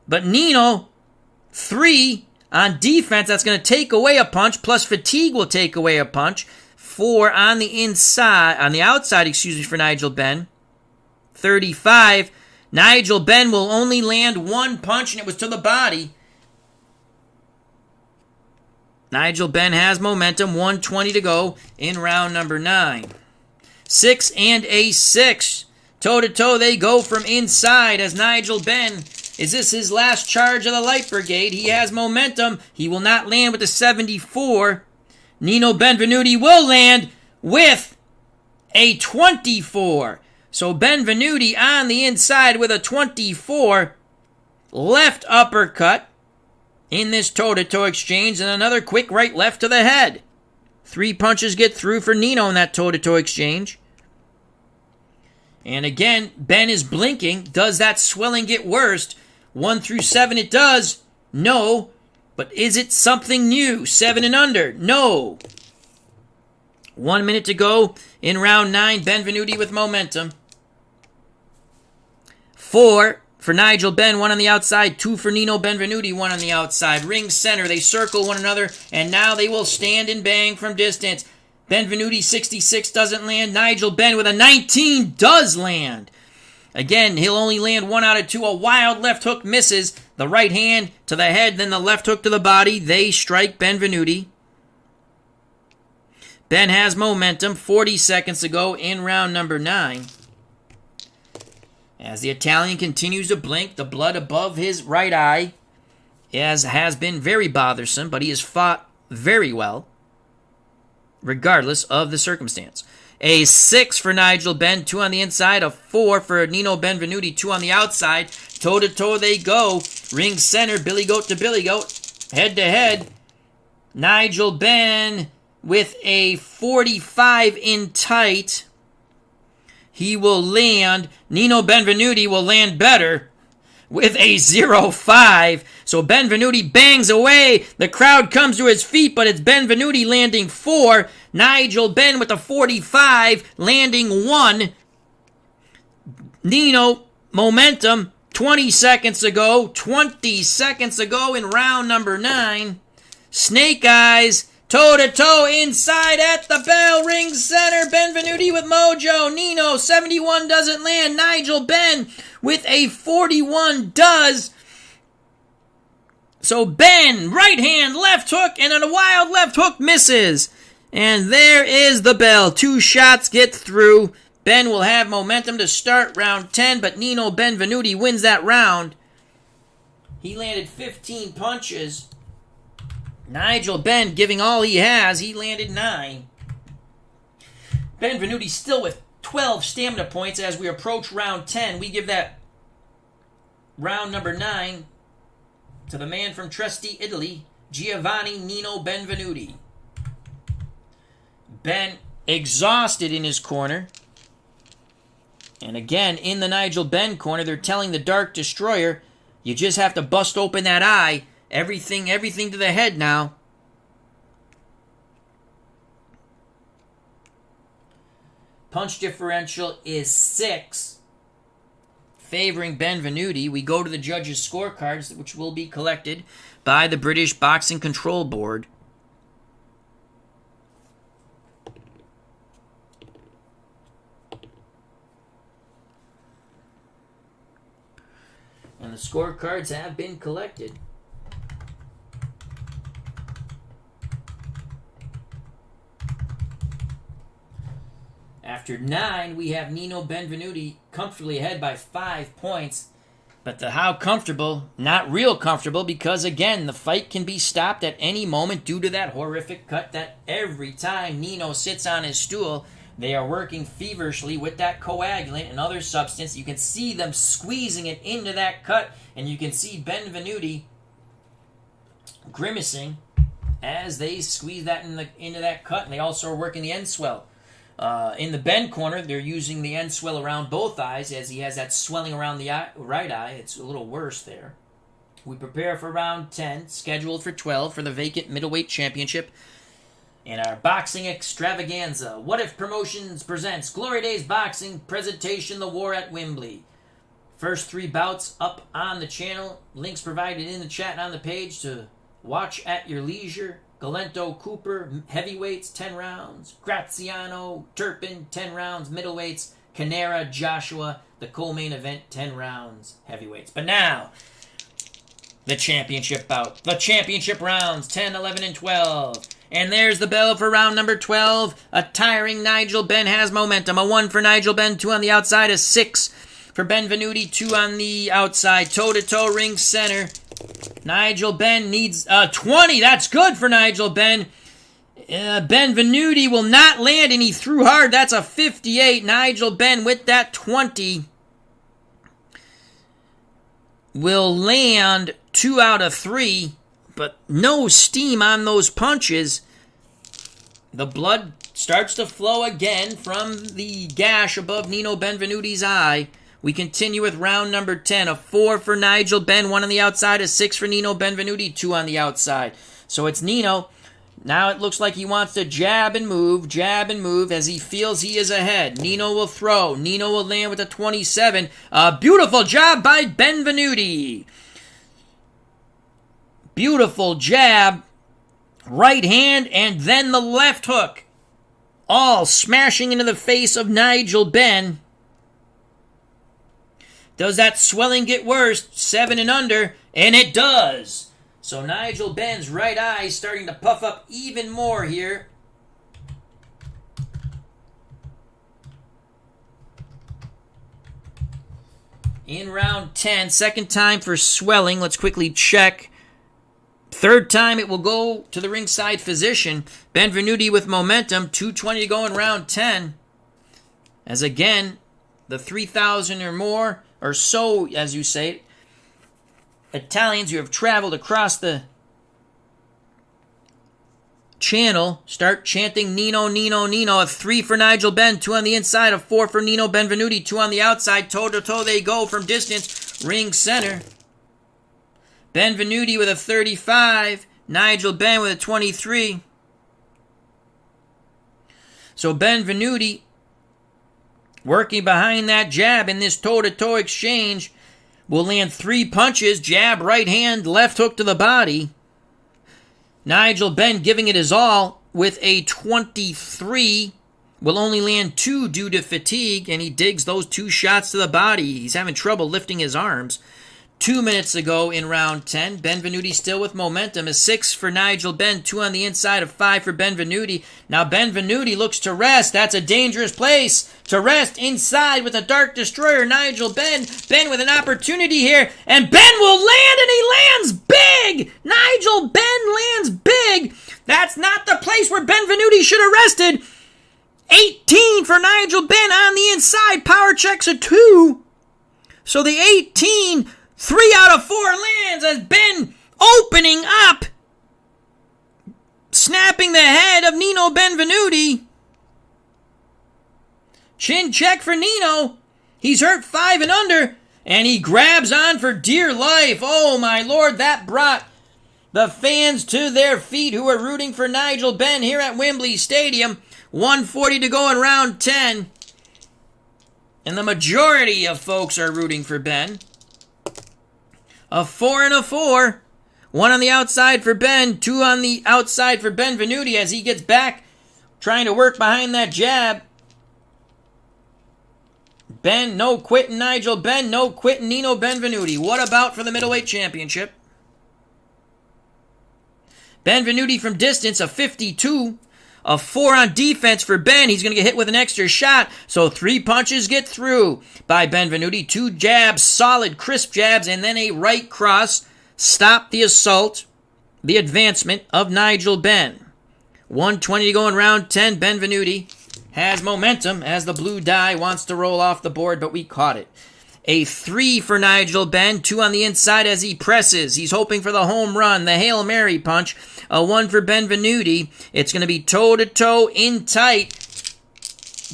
But Nino, 3 on defense. That's going to take away a punch. Plus fatigue will take away a punch. 4 on the outside, for Nigel Benn. 35. Nigel Benn will only land 1 punch, and it was to the body. Nigel Benn has momentum, 1:20 to go in round number 9. 6 and a 6. Toe-to-toe they go from inside as Nigel Benn. Is this his last charge of the Light Brigade? He has momentum. He will not land with a 74. Nino Benvenuti will land with a 24. So Benvenuti on the inside with a 24. Left uppercut in this toe-to-toe exchange, and another quick right left to the head. 3 punches get through for Nino in that toe-to-toe exchange. And again, Ben is blinking. Does that swelling get worse? 1 through 7 it does. No. But is it something new? 7 and under? No. 1 minute to go in round 9. Benvenuti with momentum. 4 for Nigel Benn, 1 on the outside. 2 for Nino Benvenuti, 1 on the outside. Ring center, they circle one another, and now they will stand and bang from distance. Benvenuti, 66, doesn't land. Nigel Benn with a 19 does land. Again, he'll only land 1 out of 2. A wild left hook misses. The right hand to the head, then the left hook to the body. They strike Benvenuti. Benn has momentum. 40 seconds to go in round number 9. As the Italian continues to blink, the blood above his right eye has been very bothersome, but he has fought very well, regardless of the circumstance. A 6 for Nigel Benn, 2 on the inside. A 4 for Nino Benvenuti, 2 on the outside. Toe-to-toe they go. Ring center, Billy Goat to Billy Goat. Head-to-head. Nigel Benn with a 45 in tight. He will land. Nino Benvenuti will land better with a 0-5. So Benvenuti bangs away. The crowd comes to his feet, but it's Benvenuti landing 4. Nigel Benn with a 45, landing 1. Nino, momentum, 20 seconds to go. 20 seconds to go in round number 9. Snake eyes. Toe-to-toe inside at the bell. Ring center. Benvenuti with mojo. Nino, 71 doesn't land. Nigel Benn with a 41 does. So Benn, right hand, left hook, and a wild left hook misses. And there is the bell. 2 shots get through. Benn will have momentum to start round 10, but Nino Benvenuti wins that round. He landed 15 punches. Nigel Benn giving all he has. He landed 9. Benvenuti still with 12 stamina points as we approach round 10. We give that round number 9 to the man from Trieste, Italy, Giovanni Nino Benvenuti. Benn exhausted in his corner. And again, in the Nigel Benn corner, they're telling the Dark Destroyer, you just have to bust open that eye. Everything to the head now. Punch differential is 6, favoring Benvenuti. We go to the judges' scorecards, which will be collected by the British Boxing Control Board. And the scorecards have been collected. After 9, we have Nino Benvenuti comfortably ahead by 5 points. But how comfortable? Not real comfortable, because again, the fight can be stopped at any moment due to that horrific cut that every time Nino sits on his stool, they are working feverishly with that coagulant and other substance. You can see them squeezing it into that cut, and you can see Benvenuti grimacing as they squeeze that into that cut, and they also are working the end swell. In the Benn corner, they're using the end swell around both eyes, as he has that swelling around the right eye. It's a little worse there. We prepare for round 10, scheduled for 12 for the vacant middleweight championship. In our boxing extravaganza, What If Promotions presents Glory Days Boxing Presentation, The War at Wembley. First 3 bouts up on the channel. Links provided in the chat and on the page to watch at your leisure. Galento Cooper, heavyweights, 10 rounds. Graziano, Turpin, 10 rounds. Middleweights, Canera, Joshua, the co-main event, 10 rounds. Heavyweights. But now, the championship bout. The championship rounds, 10, 11, and 12. And there's the bell for round number 12. A tiring Nigel Benn has momentum. A 1 for Nigel Benn, 2 on the outside. A 6 for Benvenuti, 2 on the outside. Toe-to-toe ring center. Nigel Benn needs 20. That's good for Nigel Benn. Benvenuti will not land, and he threw hard. That's a 58. Nigel Benn with that 20 will land 2 out of 3, but no steam on those punches. The blood starts to flow again from the gash above Nino Benvenuti's eye. We continue with round number 10. A 4 for Nigel Benn, 1 on the outside. A 6 for Nino Benvenuti, 2 on the outside. So it's Nino. Now it looks like he wants to jab and move as he feels he is ahead. Nino will throw. Nino will land with a 27. A beautiful job by Benvenuti. Beautiful jab. Right hand and then the left hook. All smashing into the face of Nigel Benn. Does that swelling get worse? 7 and under. And it does. So Nigel Benn's right eye is starting to puff up even more here. In round 10, second time for swelling. Let's quickly check. Third time it will go to the ringside physician. Benvenuti with momentum. 2:20 to go in round 10. As again, the 3,000 or more, or so as you say, Italians who have traveled across the channel start chanting Nino, Nino, Nino. A 3 for Nigel Benn, 2 on the inside, a 4 for Nino Benvenuti, 2 on the outside. Toe-to-toe they go from distance. Ring center. Benvenuti with a 35. Nigel Benn with a 23. So Benvenuti working behind that jab in this toe-to-toe exchange. Will land 3 punches, jab, right hand, left hook to the body. Nigel Benn giving it his all with a 23. Will only land 2 due to fatigue, and he digs those 2 shots to the body. He's having trouble lifting his arms. 2 minutes ago in round 10, Benvenuti still with momentum. A 6 for Nigel Benn, 2 on the inside, a 5 for Benvenuti. Now Benvenuti looks to rest. That's a dangerous place to rest inside with a Dark Destroyer. Nigel Benn. Benn with an opportunity here, and Benn will land, and he lands big! Nigel Benn lands big! That's not the place where Benvenuti should have rested. 18 for Nigel Benn on the inside. Power checks a 2. So the 18... 3 out of 4 lands as Benn opening up, snapping the head of Nino Benvenuti. Chin check for Nino. He's hurt 5 and under, and he grabs on for dear life. Oh my Lord, that brought the fans to their feet who were rooting for Nigel Benn here at Wembley Stadium. 1:40 to go in round 10, and the majority of folks are rooting for Benn. A 4 and a 4. 1 on the outside for Benn. 2 on the outside for Benvenuti as he gets back, trying to work behind that jab. Benn, no quitting Nigel Benn. No quitting Nino Benvenuti. What about for the Middleweight Championship? Benvenuti from distance, a 52. A 4 on defense for Benn. He's going to get hit with an extra shot. So 3 punches get through by Benvenuti. 2 jabs, solid, crisp jabs, and then a right cross. Stop the assault, the advancement of Nigel Benn. 1:20 to go in round 10. Benvenuti has momentum as the blue die wants to roll off the board, but we caught it. A 3 for Nigel Benn. 2 on the inside as he presses. He's hoping for the home run, the Hail Mary punch. A 1 for Benvenuti. It's going to be toe-to-toe in tight.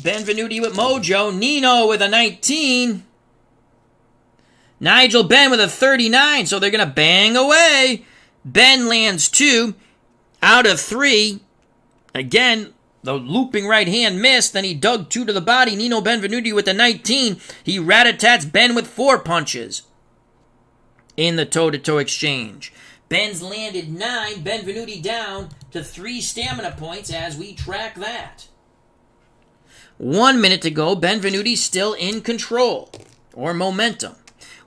Benvenuti with mojo. Nino with a 19. Nigel Benn with a 39. So they're going to bang away. Benn lands 2 out of 3. Again, the looping right hand missed. Then he dug 2 to the body. Nino Benvenuti with a 19. He rat-a-tats Benn with 4 punches in the toe-to-toe exchange. Benn's landed 9. Benvenuti down to 3 stamina points as we track that. 1 minute to go. Benvenuti still in control or momentum.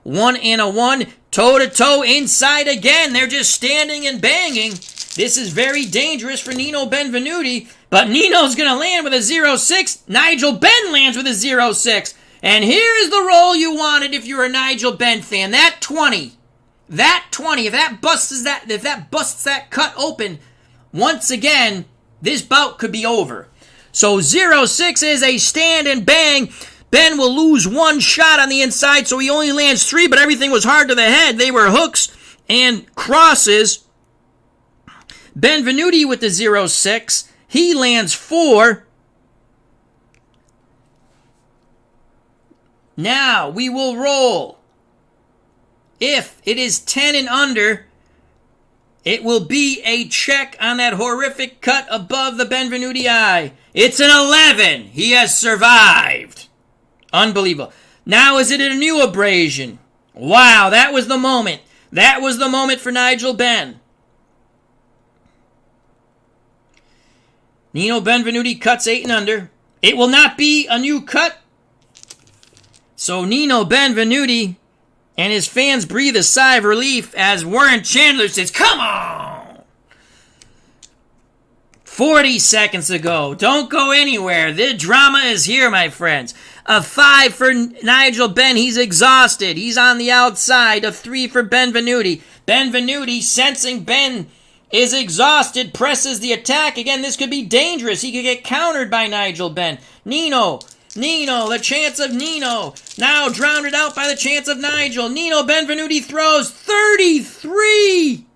1 and a 1. Toe-to-toe inside again. They're just standing and banging. This is very dangerous for Nino Benvenuti. But Nino's going to land with a 0-6. Nigel Benn lands with a 0-6. And here is the roll you wanted if you're a Nigel Benn fan. That 20. That 20. If that busts that cut open, once again, this bout could be over. So 0-6 is a stand and bang. Benn will lose 1 shot on the inside, so he only lands 3, but everything was hard to the head. They were hooks and crosses. Benvenuti with the 0-6. He lands 4. Now we will roll. If it is 10 and under, It will be a check on that horrific cut above the Benvenuti eye. It's an 11. He has survived. Unbelievable. Now is it a new abrasion? Wow, that was the moment. That was the moment for Nigel Benn. Nino Benvenuti cuts 8 and under. It will not be a new cut. So Nino Benvenuti and his fans breathe a sigh of relief as Warren Chandler says, come on! 40 seconds to go. Don't go anywhere. The drama is here, my friends. A 5 for Nigel Benn. He's exhausted. He's on the outside. A 3 for Benvenuti. Benvenuti, sensing Benn is exhausted, presses the attack. Again, this could be dangerous. He could get countered by Nigel Benn. Nino, the chance of Nino. Now drowned out by the chance of Nigel. Nino Benvenuti throws 33.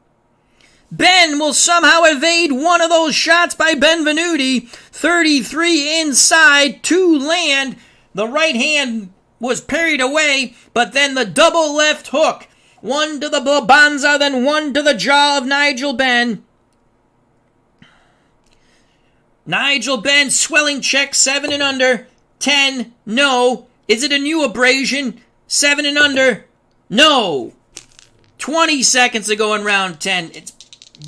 Benn will somehow evade one of those shots by Benvenuti. 33 inside to land. The right hand was parried away, but then the double left hook. One to the Blabanza, then one to the jaw of Nigel Benn. Nigel Benn, swelling check, 7 and under. 10, no. Is it a new abrasion? 7 and under, no. 20 seconds to go in round 10.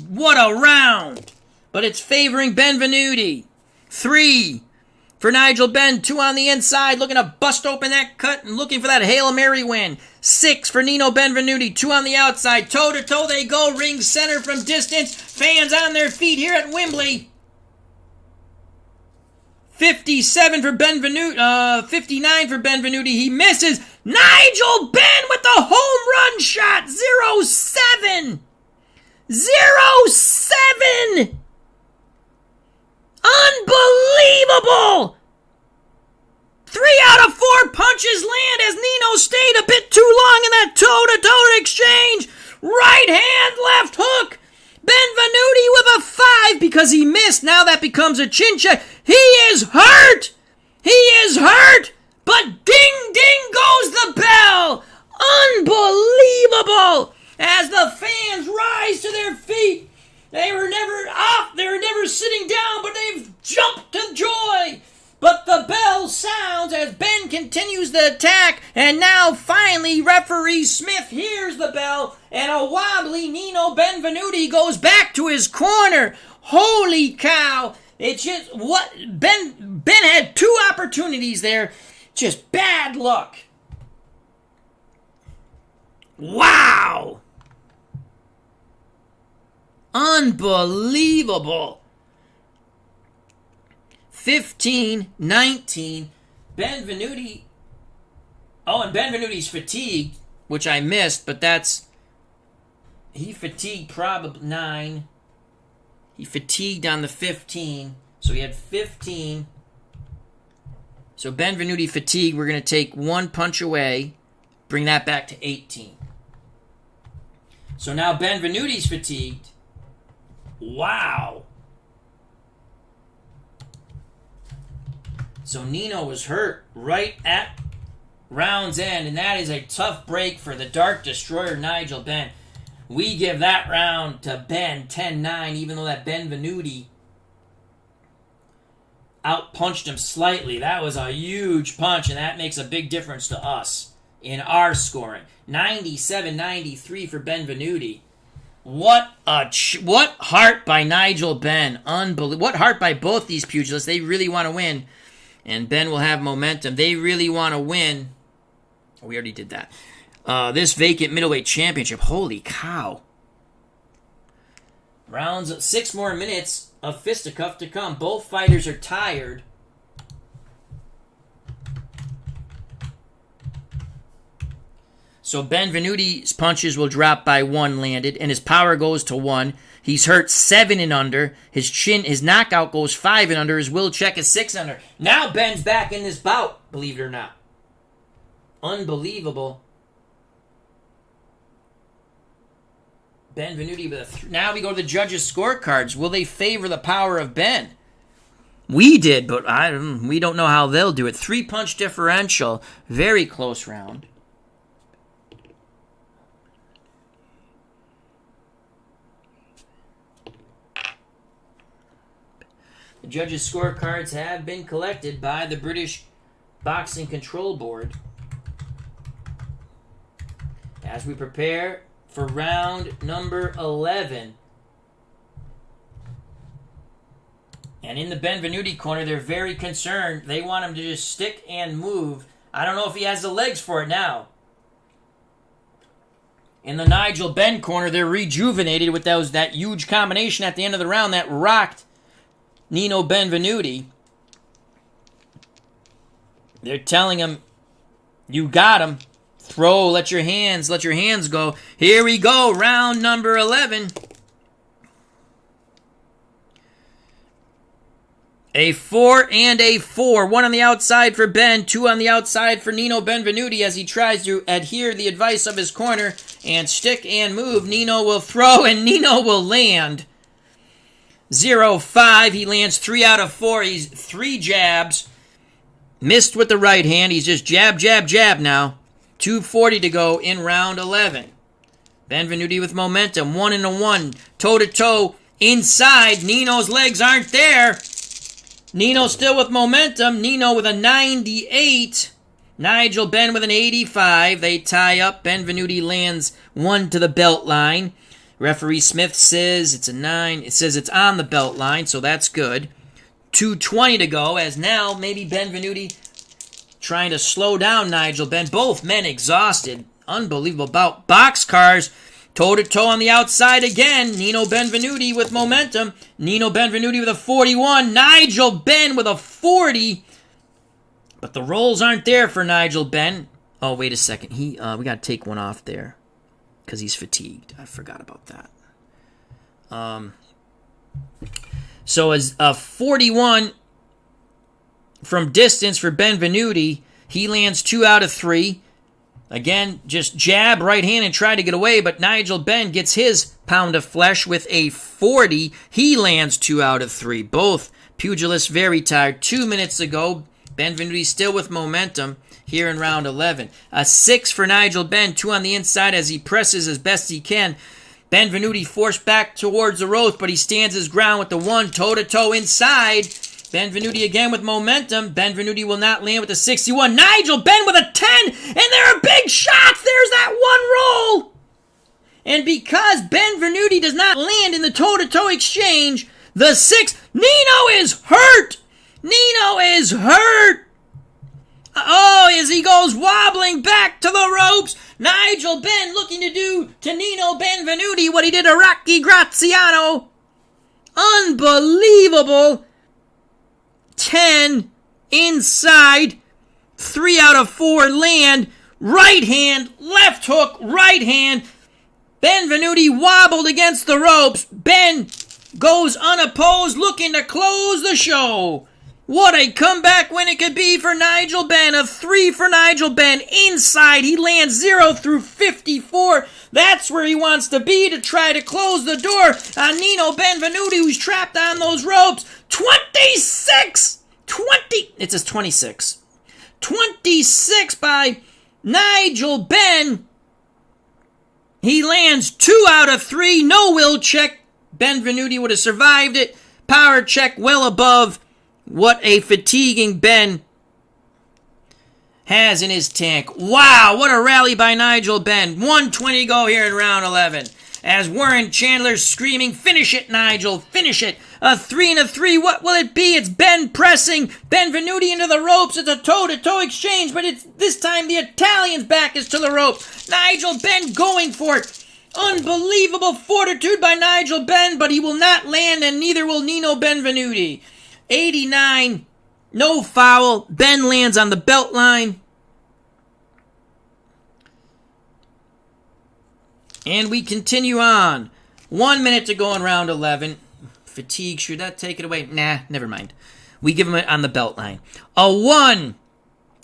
What a round. But it's favoring Benvenuti. 3 for Nigel Benn, 2 on the inside, looking to bust open that cut and looking for that Hail Mary win. 6 for Nino Benvenuti, 2 on the outside. Toe-to-toe they go, ring center from distance. Fans on their feet here at Wembley. 57 for Benvenuti, 59 for Benvenuti. He misses. Nigel Benn with the home run shot. 0-7. 0-7. Unbelievable. 3 out of 4 punches land as Nino stayed a bit too long in that toe-to-toe exchange. Right hand, left hook. Benvenuti with a 5 because he missed. Now that becomes a chin check. He is hurt. He is hurt. But ding, ding goes the bell. Unbelievable. As the fans rise to their feet. They were never up. They were never sitting down, but they've jumped to joy. But the bell sounds as Benn continues the attack, and now finally referee Smith hears the bell, and a wobbly Nino Benvenuti goes back to his corner. Holy cow. It's just, what, Ben had 2 opportunities there. Just bad luck. Wow. Unbelievable. 15-19. Benvenuti. Oh, and Benvenuti's fatigued, which I missed, but he fatigued probably 9. He fatigued on the 15, so he had 15. So Benvenuti fatigued. We're going to take 1 punch away, bring that back to 18. So now Benvenuti's fatigued. Wow. So Nino was hurt right at round's end, and that is a tough break for the Dark Destroyer Nigel Benn. We give that round to Benn, 10-9, even though that Benvenuti outpunched him slightly. That was a huge punch, and that makes a big difference to us in our scoring. 97-93 for Benvenuti. What heart by Nigel Benn. Unbelievable. What heart by both these pugilists. They really want to win. And Benn will have momentum. They really want to win. We already did that. This vacant middleweight championship. Holy cow. Rounds, 6 more minutes of fisticuff to come. Both fighters are tired. So Benvenuti's punches will drop by 1 landed, and his power goes to 1. He's hurt 7 and under. His knockout goes 5 and under. His will check is 6 under. Now Ben's back in this bout, believe it or not. Unbelievable. Benvenuti with a now we go to the judges' scorecards. Will they favor the power of Benn? We did, but we don't know how they'll do it. 3-punch differential. Very close round. The judges' scorecards have been collected by the British Boxing Control Board as we prepare for round number 11. And in the Benvenuti corner, they're very concerned. They want him to just stick and move. I don't know if he has the legs for it now. In the Nigel Benn corner, they're rejuvenated with that huge combination at the end of the round that rocked Nino Benvenuti. They're telling him, you got him. Throw, let your hands go. Here we go, round number 11. A 4 and a 4. 1 on the outside for Ben, 2 on the outside for Nino Benvenuti as he tries to adhere the advice of his corner and stick and move. Nino will throw and Nino will land. 0-5. He lands 3 out of 4. He's 3 jabs. Missed with the right hand. He's just jab, jab, jab now. 2:40 to go in round 11. Benvenuti with momentum. 1-1. Toe-to-toe inside. Nino's legs aren't there. Nino still with momentum. Nino with a 98. Nigel Benn with an 85. They tie up. Benvenuti lands 1 to the belt line. Referee Smith says it's a 9. It says it's on the belt line, so that's good. 2:20 to go, as now maybe Benvenuti trying to slow down Nigel Benn. Both men exhausted. Unbelievable bout. Boxcars. Toe-to-toe on the outside again. Nino Benvenuti with momentum. Nino Benvenuti with a 41. Nigel Benn with a 40. But the rolls aren't there for Nigel Benn. Oh, wait a second. We got to take one off there because he's fatigued. I forgot about that. So as a 41 from distance for Benvenuti, he lands 2 out of 3. Again, just jab, right hand, and try to get away, but Nigel Benn gets his pound of flesh with a 40. He lands 2 out of 3. Both pugilists very tired. 2 minutes to go. Benvenuti still with momentum here in round 11. A 6 for Nigel Benn, 2 on the inside as he presses as best he can. Benvenuti forced back towards the ropes, but he stands his ground with the 1 toe-to-toe inside. Benvenuti again with momentum. Benvenuti will not land with the 61. Nigel Benn with a 10, and there are big shots. There's that 1 roll. And because Benvenuti does not land in the toe-to-toe exchange, the 6, Nino is hurt. Nino is hurt. Oh, as he goes wobbling back to the ropes. Nigel Benn looking to do to Nino Benvenuti what he did to Rocky Graziano. Unbelievable. 10 inside. 3 out of 4 land. Right hand, left hook, right hand. Benvenuti wobbled against the ropes. Ben goes unopposed, looking to close the show. What a comeback win it could be for Nigel Benn. A 3 for Nigel Benn. Inside, he lands 0 through 54. That's where he wants to be to try to close the door on Nino Benvenuti, who's trapped on those ropes. 26! It says 26. 26 by Nigel Benn. He lands 2 out of 3. No will check. Benvenuti would have survived it. Power check well above what a fatiguing Benn has in his tank. Wow, what a rally by Nigel Benn. 1:20 go here in round 11. As Warren Chandler's screaming, finish it, Nigel, finish it. A 3 and a 3, what will it be? It's Ben pressing Benvenuti into the ropes. It's a toe-to-toe exchange, but it's this time the Italian's back is to the rope. Nigel Benn going for it. Unbelievable fortitude by Nigel Benn, but he will not land, and neither will Nino Benvenuti. 89, no foul. Ben lands on the belt line. And we continue on. 1 minute to go in round 11. Fatigue, should that take it away? Nah, never mind. We give him it on the belt line. A 1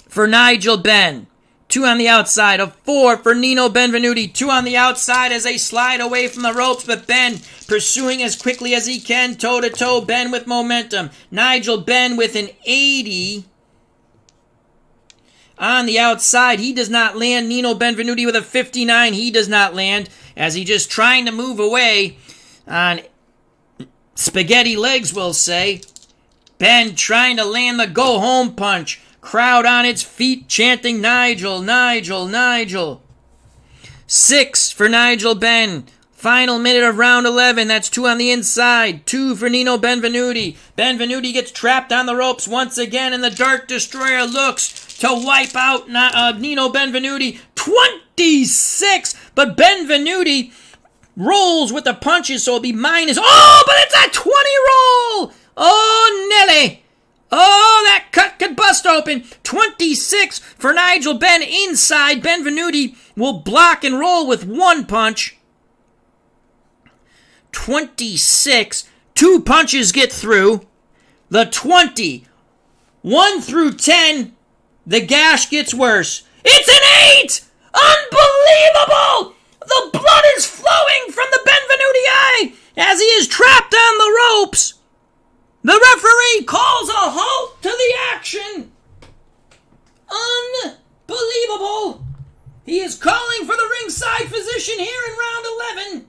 for Nigel Benn. 2 on the outside. A 4 for Nino Benvenuti. 2 on the outside as they slide away from the ropes, but Ben pursuing as quickly as he can. Toe-to-toe, Ben with momentum. Nigel Benn with an 80. On the outside, he does not land. Nino Benvenuti with a 59. He does not land as he just trying to move away on spaghetti legs, we'll say. Benn trying to land the go-home punch. Crowd on its feet chanting, Nigel, Nigel, Nigel. 6 for Nigel Benn. Final minute of round 11. That's 2 on the inside. 2 for Nino Benvenuti. Benvenuti gets trapped on the ropes once again, and the Dark Destroyer looks to wipe out Nino Benvenuti. 26! But Benvenuti rolls with the punches, so it'll be minus. Oh, but it's a 20 roll! Oh, Nelly! Oh, that cut could bust open. 26 for Nigel Benn inside. Benvenuti will block and roll with 1 punch. 26. 2 punches get through. The 20. 1 through 10. The gash gets worse. It's an 8! Unbelievable! The blood is flowing from the Benvenuti eye as he is trapped on the ropes. The referee calls a halt to the action. Unbelievable. He is calling for the ringside physician here in round 11.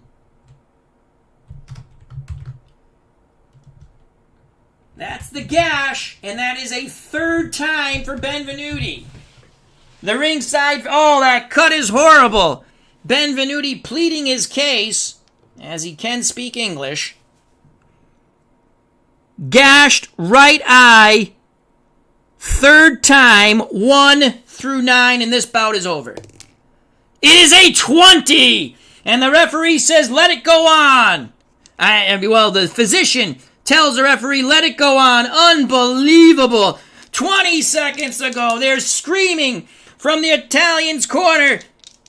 That's the gash, and that is a 3rd time for Benvenuti. The ringside, oh, that cut is horrible. Benvenuti pleading his case, as he can speak English. Gashed right eye, 3rd time, 1 through 9, and this bout is over. It is a 20, and the referee says, let it go on. The physician tells the referee, let it go on. Unbelievable. 20 seconds to go. They're screaming from the Italian's corner,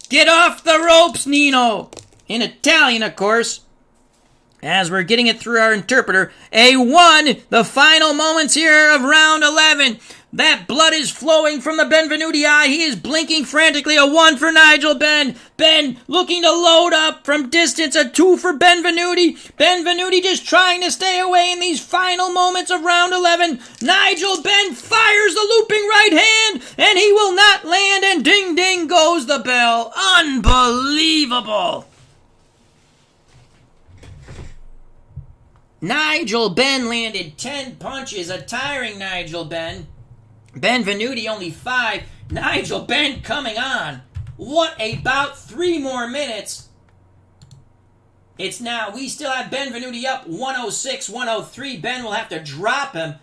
get off the ropes, Nino. In Italian, of course. As we're getting it through our interpreter. A 1, the final moments here of round 11. That blood is flowing from the Benvenuti eye. He is blinking frantically. A 1 for Nigel Benn. Benn looking to load up from distance. A 2 for Benvenuti. Benvenuti just trying to stay away in these final moments of round 11. Nigel Benn fires the looping right hand, and he will not land, and ding ding goes the bell. Unbelievable. Nigel Benn landed 10 punches, a tiring Nigel Benn. Benvenuti only 5. Nigel Benn coming on. What about 3 more minutes? It's now, we still have Benvenuti up 106, 103. Benn will have to drop him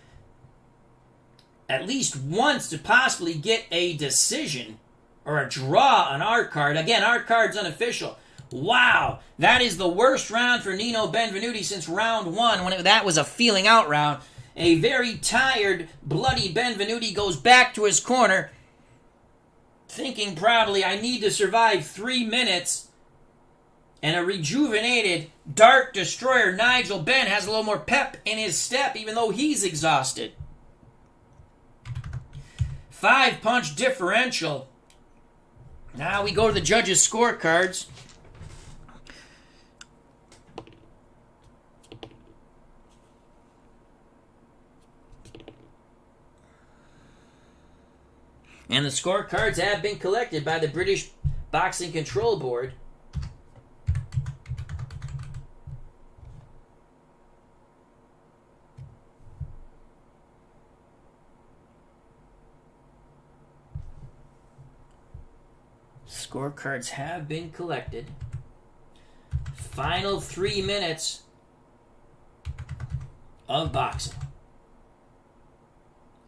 at least once to possibly get a decision or a draw on our card. Again, our card's unofficial. Wow, that is the worst round for Nino Benvenuti since round 1, when that was a feeling out round. A very tired, bloody Benvenuti goes back to his corner, thinking probably, I need to survive 3 minutes. And a rejuvenated Dark Destroyer Nigel Benn has a little more pep in his step, even though he's exhausted. 5-punch differential. Now we go to the judges' scorecards. And the scorecards have been collected by the British Boxing Control Board. Scorecards have been collected. Final 3 minutes of boxing.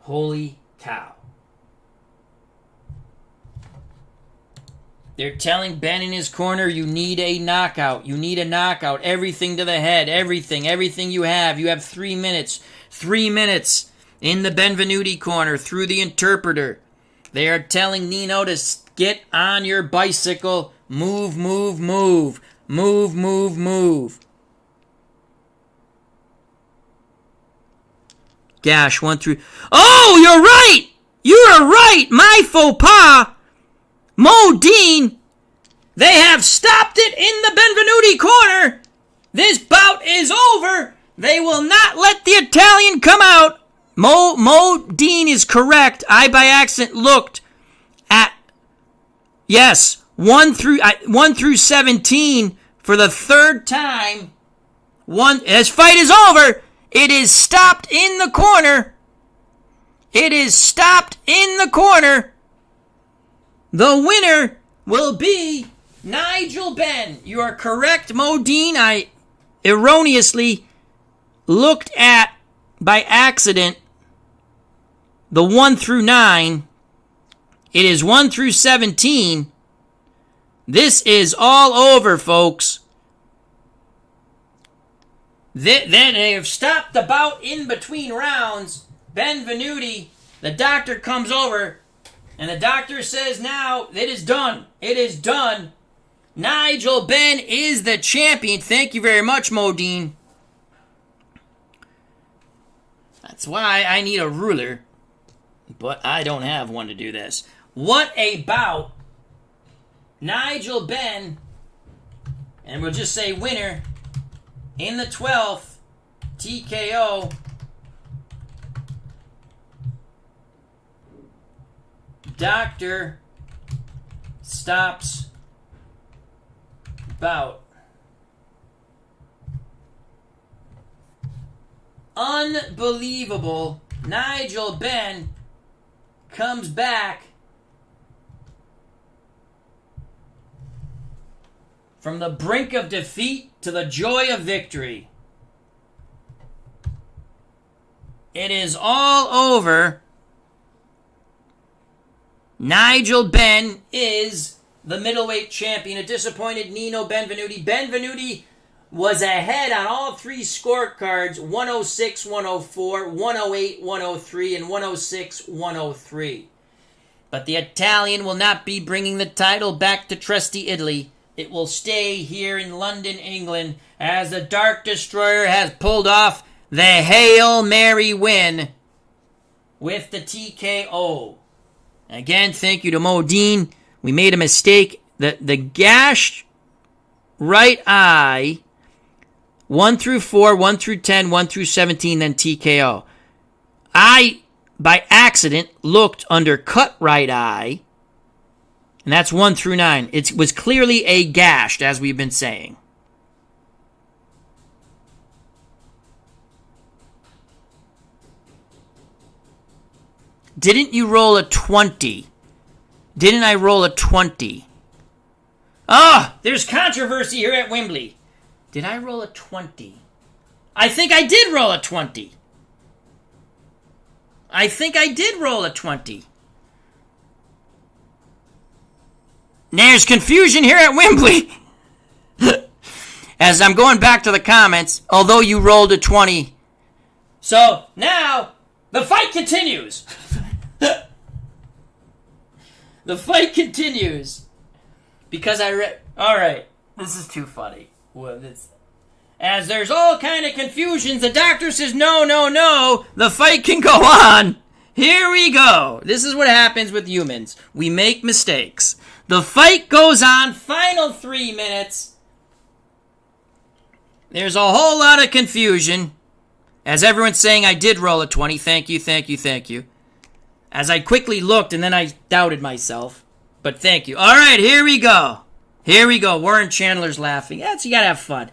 Holy cow. They're telling Benn in his corner, you need a knockout. You need a knockout. Everything to the head. Everything you have. You have 3 minutes. 3 minutes in the Benvenuti corner through the interpreter. They are telling Nino to get on your bicycle. Move, move, move. Move, move, move. Gash, 1 through... Oh, you're right! You are right! My faux pas! Modine, they have stopped it in the Benvenuti corner. This bout is over. They will not let the Italian come out. Modine is correct. I by accident looked at, yes, 1 through 17 for the 3rd time. This fight is over. It is stopped in the corner. It is stopped in the corner. The winner will be Nigel Benn. You are correct, Modine. I erroneously looked at, by accident, the 1 through 9. It is 1 through 17. This is all over, folks. Then they have stopped the bout in between rounds. Benvenuti, the doctor comes over, and the doctor says now, it is done. It is done. Nigel Benn is the champion. Thank you very much, Modine. That's why I need a ruler, but I don't have one to do this. What a bout. Nigel Benn, and we'll just say winner, in the 12th, TKO. Doctor stops bout. Unbelievable. Nigel Benn comes back from the brink of defeat to the joy of victory. It is all over. Nigel Benn is the middleweight champion. A disappointed Nino Benvenuti. Benvenuti was ahead on all three scorecards: 106, 104, 108, 103, and 106, 103. But the Italian will not be bringing the title back to trusty Italy. It will stay here in London, England, as the Dark Destroyer has pulled off the Hail Mary win with the TKO. Again, thank you to Modine. We made a mistake. The gashed right eye, 1 through 4, 1 through 10, 1 through 17, then TKO. I, by accident, looked under cut right eye, and that's 1 through 9. It was clearly a gashed, as we've been saying. Didn't you roll a 20? Didn't I roll a 20? Ah, there's controversy here at Wembley. Did I roll a 20? I think I did roll a 20. I think I did roll a 20. There's confusion here at Wembley. As I'm going back to the comments, although you rolled a 20. So, now, the fight continues. The fight continues. Because I read... Alright, this is too funny. As there's all kind of confusions, the doctor says, no, the fight can go on. Here we go. This is what happens with humans. We make mistakes. The fight goes on, final 3 minutes. There's a whole lot of confusion. As everyone's saying, I did roll a 20. Thank you. As I quickly looked, and then I doubted myself. But thank you. All right, here we go. Warren Chandler's laughing. Yes, you gotta have fun.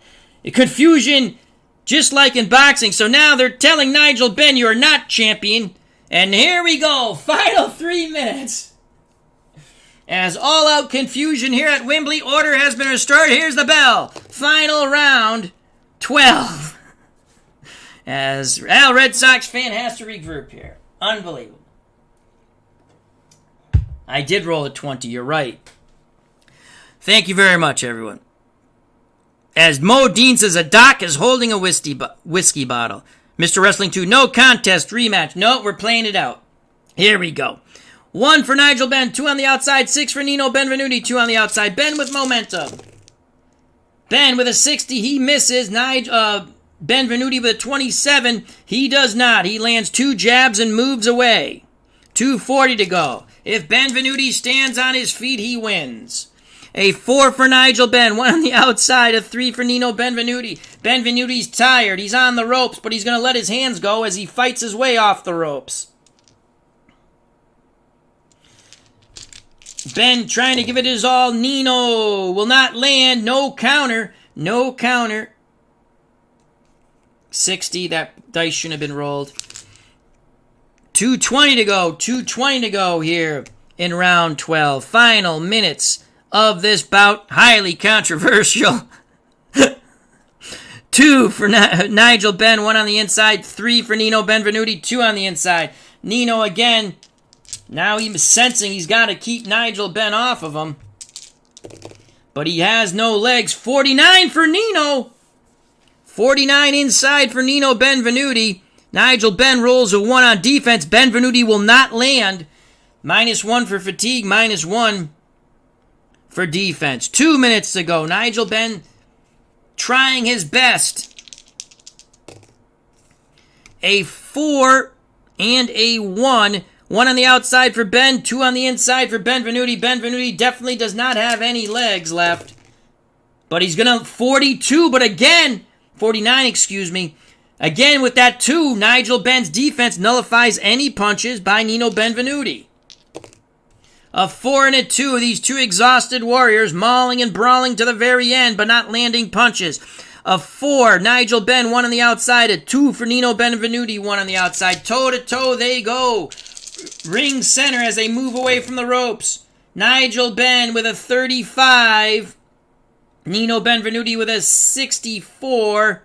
Confusion, just like in boxing. So now they're telling Nigel Benn, you are not champion. And here we go. Final 3 minutes. As all-out confusion here at Wembley, order has been restored. Here's the bell. Final round 12. As Al Red Sox fan has to regroup here. Unbelievable. I did roll a 20, you're right. Thank you very much, everyone. As Modine says, a doc is holding a whiskey bottle. Mr. Wrestling 2, no contest, rematch. No, we're playing it out. Here we go. 1 for Nigel Benn, 2 on the outside, 6 for Nino Benvenuti, 2 on the outside. Benn with momentum. Benn with a 60, he misses. Benvenuti with a 27, he does not. He lands 2 jabs and moves away. 2:40 to go. If Benvenuti stands on his feet, he wins. A 4 for Nigel Benn, 1 on the outside, a 3 for Nino Benvenuti. Benvenuti's tired, he's on the ropes, but he's going to let his hands go as he fights his way off the ropes. Benn trying to give it his all. Nino will not land. No counter. 60. That dice shouldn't have been rolled. 2:20 to go. 2:20 to go here in round 12. Final minutes of this bout. Highly controversial. 2 for Nigel Benn, 1 on the inside. 3 for Nino Benvenuti, 2 on the inside. Nino again. Now he's sensing he's got to keep Nigel Benn off of him. But he has no legs. 49 for Nino. 49 inside for Nino Benvenuti. Nigel Benn rolls a 1 on defense. Benvenuti will not land. -1 for fatigue. -1 for defense. 2 minutes to go. Nigel Benn trying his best. A 4 and a 1. 1 on the outside for Ben. 2 on the inside for Benvenuti. Benvenuti definitely does not have any legs left. But he's going to 42. But again, 49, excuse me. Again, with that 2, Nigel Benn's defense nullifies any punches by Nino Benvenuti. A 4 and a 2. These two exhausted warriors mauling and brawling to the very end, but not landing punches. A 4, Nigel Benn, 1 on the outside. A 2 for Nino Benvenuti, 1 on the outside. Toe-to-toe they go. Ring center as they move away from the ropes. Nigel Benn with a 35. Nino Benvenuti with a 64.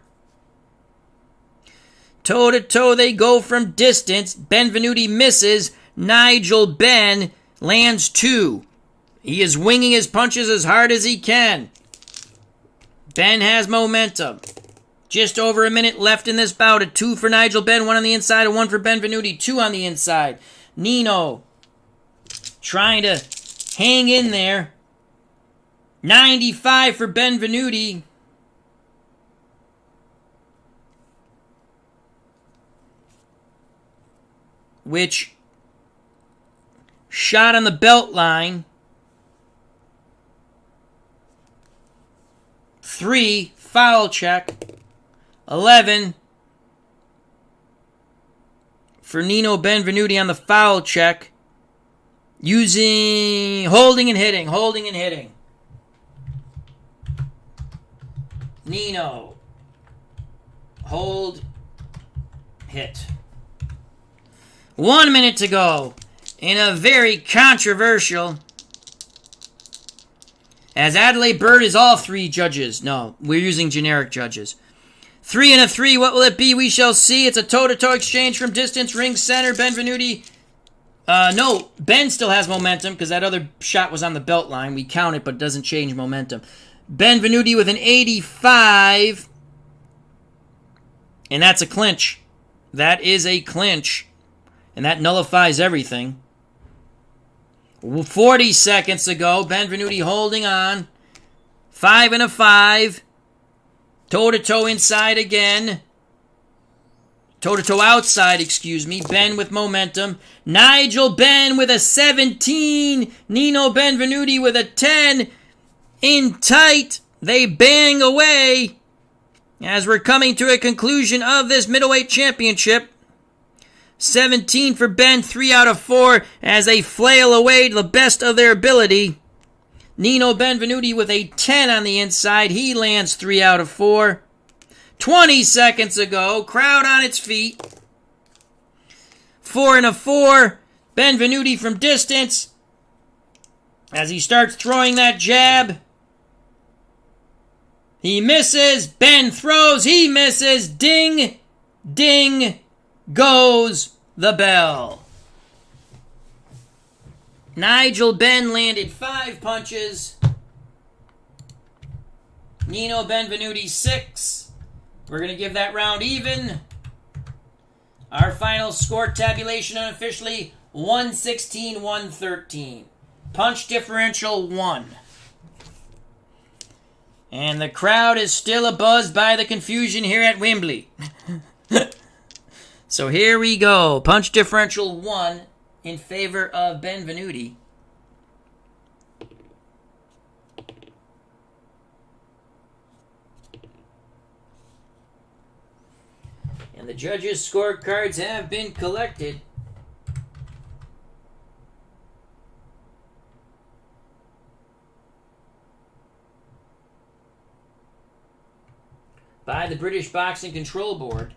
Toe-to-toe they go from distance. Benvenuti misses. Nigel Benn lands 2. He is winging his punches as hard as he can. Benn has momentum. Just over a minute left in this bout. A 2 for Nigel Benn, 1 on the inside, a 1 for Benvenuti, 2 on the inside. Nino trying to hang in there. 95 for Benvenuti. Which shot on the belt line. 3, foul check. 11 for Nino Benvenuti on the foul check. Holding and hitting. Nino. Hold. Hit. 1 minute to go in a very controversial, as Adelaide Bird is all 3 judges. No, we're using generic judges. 3 and a 3, what will it be? We shall see. It's a toe-to-toe exchange from distance. Ring center, Benvenuti. No, Ben still has momentum because that other shot was on the belt line. We count it, but it doesn't change momentum. Benvenuti with an 85. And that's a clinch. That is a clinch. And that nullifies everything. 40 seconds to go. Benvenuti holding on. 5 and a 5. Toe-to-toe inside again. Toe-to-toe outside, excuse me. Ben with momentum. Nigel Benn with a 17. Nino Benvenuti with a 10. In tight. They bang away. As we're coming to a conclusion of this middleweight championship. 17 for Ben, 3 out of 4 as they flail away to the best of their ability. Nino Benvenuti with a 10 on the inside. He lands 3 out of 4. 20 seconds ago. Crowd on its feet. 4 and a 4. Benvenuti from distance. As he starts throwing that jab. He misses. Ben throws. He misses. Ding. Ding. Goes the bell. Nigel Benn landed 5 punches. Nino Benvenuti 6. We're going to give that round even. Our final score tabulation unofficially 116-113. Punch differential 1. And the crowd is still abuzz by the confusion here at Wembley. So here we go. Punch differential 1 in favor of Benvenuti. And the judges' scorecards have been collected. by the British Boxing Control Board.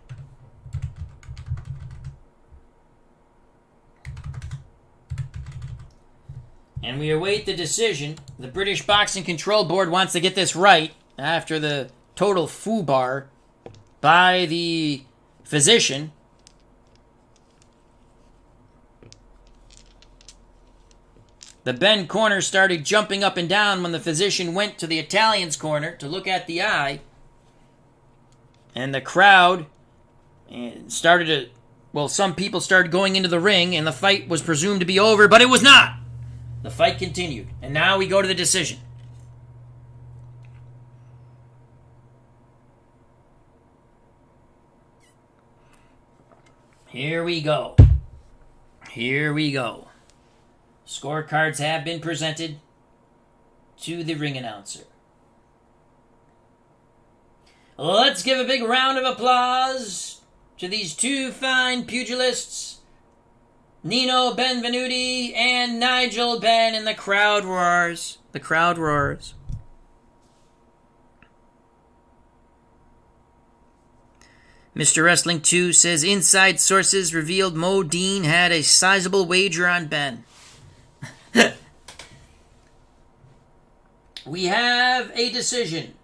And we await the decision. The British Boxing Control Board wants to get this right after the total foobar by the physician. The Benn corner started jumping up and down when the physician went to the Italian's corner to look at the eye. And the crowd started to... Well, some people started going into the ring, and the fight was presumed to be over, but it was not. The fight continued. And now we go to the decision. Here we go. Here we go. Scorecards have been presented to the ring announcer. Let's give a big round of applause to these two fine pugilists, Nino Benvenuti and Nigel Benn, and the crowd roars. The crowd roars. Mr. Wrestling 2 says inside sources revealed Mo Dean had a sizable wager on Benn. We have a decision.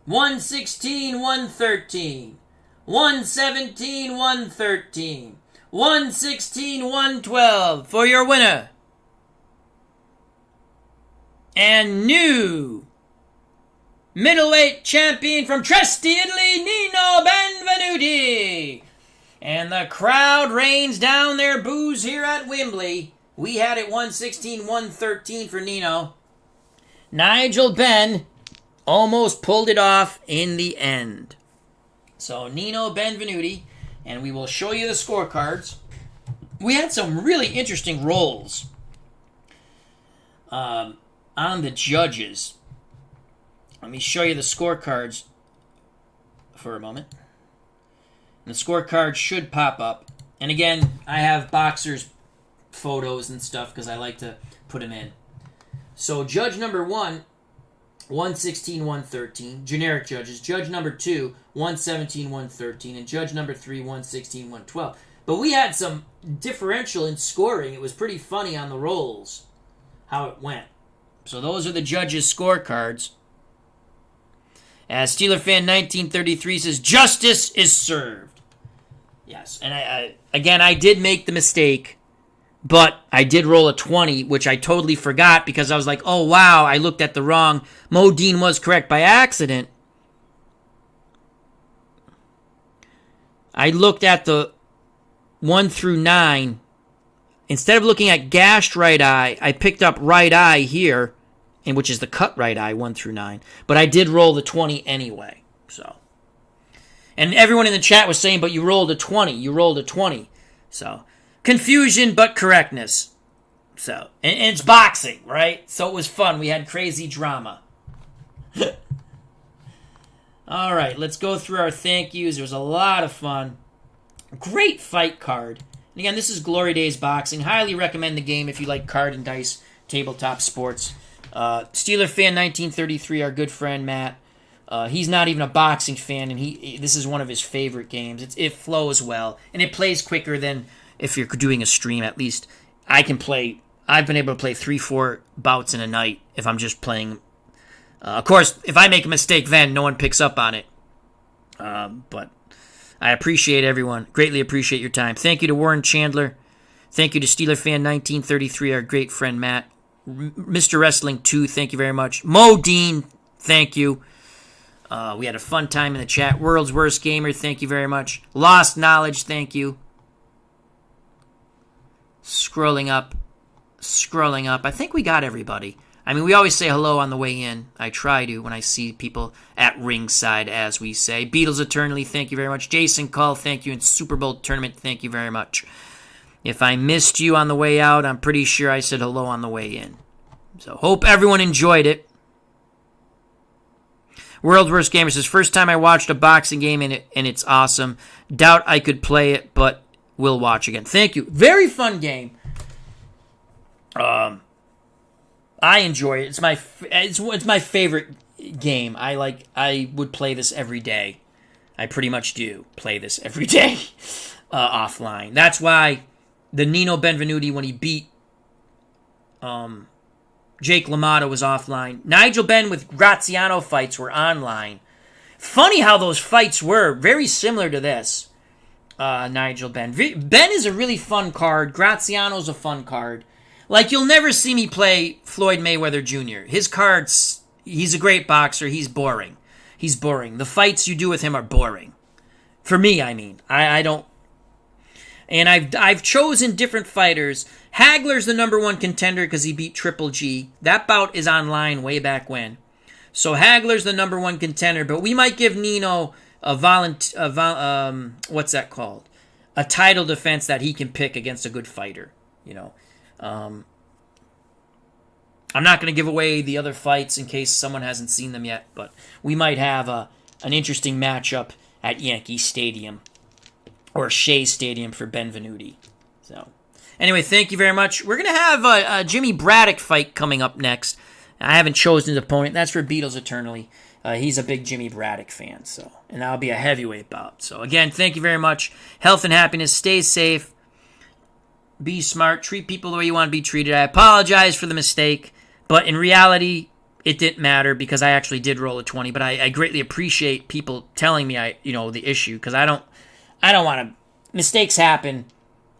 116-113. 117-113. 116-112 for your winner. And new middleweight champion from Trieste, Italy, Nino Benvenuti. And the crowd rains down their boos here at Wembley. We had it 116-113 for Nino. Nigel Benn almost pulled it off in the end. So Nino Benvenuti, and we will show you the scorecards. We had some really interesting rolls on the judges. Let me show you the scorecards for a moment. And the scorecards should pop up. And again, I have boxers' photos and stuff because I like to put them in. So judge number 1, 116-113, generic judges. Judge number 2, 117-113, and judge number 3, 116-112. But we had some differential in scoring. It was pretty funny on the rolls, how it went. So those are the judges' scorecards. As Steeler Fan 1933 says, justice is served. Yes, and I did make the mistake, but I did roll a 20, which I totally forgot because I was like, oh, wow, I looked at the wrong. Mo Dean was correct by accident. I looked at the 1 through 9. Instead of looking at gashed right eye, I picked up right eye here, and which is the cut right eye, 1 through 9. But I did roll the 20 anyway, so. And everyone in the chat was saying, but you rolled a 20. You rolled a 20. So, confusion, but correctness. So, and it's boxing, right? So it was fun. We had crazy drama. All right, let's go through our thank yous. There was a lot of fun. Great fight card. And again, this is Glory Days Boxing. Highly recommend the game if you like card and dice tabletop sports. Steeler Fan 1933, our good friend Matt. He's not even a boxing fan, and this is one of his favorite games. It flows well, and it plays quicker than if you're doing a stream. At least I can play. I've been able to play 3-4 bouts in a night if I'm just playing. Of course, if I make a mistake, then no one picks up on it. But I appreciate everyone. Greatly appreciate your time. Thank you to Warren Chandler. Thank you to Steeler Fan 1933, our great friend Matt. Mr. Wrestling 2, thank you very much. Mo Dean, thank you. We had a fun time in the chat. World's Worst Gamer, thank you very much. Lost Knowledge, thank you. Scrolling up. I think we got everybody. I mean, we always say hello on the way in. I try to when I see people at ringside, as we say. Beatles Eternally, thank you very much. Jason Cull, thank you. And Super Bowl Tournament, thank you very much. If I missed you on the way out, I'm pretty sure I said hello on the way in. So, hope everyone enjoyed it. World Worst Gamer says, first time I watched a boxing game and it's awesome. Doubt I could play it, but will watch again. Thank you. Very fun game. I enjoy it. It's my favorite game. I would play this every day. I pretty much do play this every day offline. That's why the Nino Benvenuti, when he beat Jake LaMotta, was offline. Nigel Benn with Graziano fights were online. Funny how those fights were. Very similar to this. Nigel Benn. Ben is a really fun card. Graziano's a fun card. Like, you'll never see me play Floyd Mayweather Jr. His cards, he's a great boxer. He's boring. He's boring. The fights you do with him are boring. For me, I mean. I don't... And I've chosen different fighters. Hagler's the number one contender because he beat Triple G. That bout is online way back when. So Hagler's the number one contender, but we might give Nino what's that called? A title defense that he can pick against a good fighter, you know. I'm not going to give away the other fights in case someone hasn't seen them yet, but we might have an interesting matchup at Yankee Stadium or Shea Stadium for Benvenuti. So, anyway, thank you very much. We're going to have a Jimmy Braddock fight coming up next. I haven't chosen his opponent. That's for Beatles Eternally. He's a big Jimmy Braddock fan, so, and that'll be a heavyweight bout. So, again, thank you very much. Health and happiness. Stay safe. Be smart. Treat people the way you want to be treated. I apologize for the mistake, but in reality, it didn't matter because I actually did roll a 20. But I greatly appreciate people telling me the issue, because I don't want to. Mistakes happen,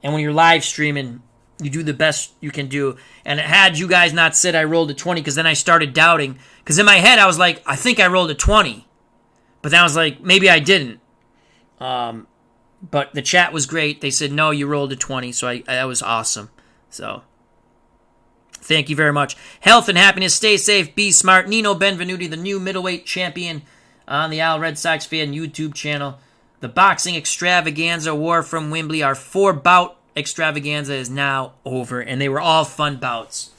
and when you're live streaming, you do the best you can do. And had you guys not said I rolled a 20, because then I started doubting. Because in my head, I was like, I think I rolled a 20. But then I was like, maybe I didn't. But the chat was great. They said, no, you rolled a 20. So that was awesome. So, thank you very much. Health and happiness. Stay safe. Be smart. Nino Benvenuti, the new middleweight champion on the Al Red Sox Fan YouTube channel. The boxing extravaganza war from Wembley, our 4-bout extravaganza, is now over. And they were all fun bouts.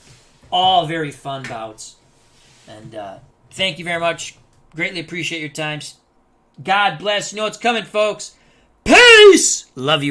All very fun bouts. And thank you very much. Greatly appreciate your times. God bless. You know what's coming, folks. Peace! Love you.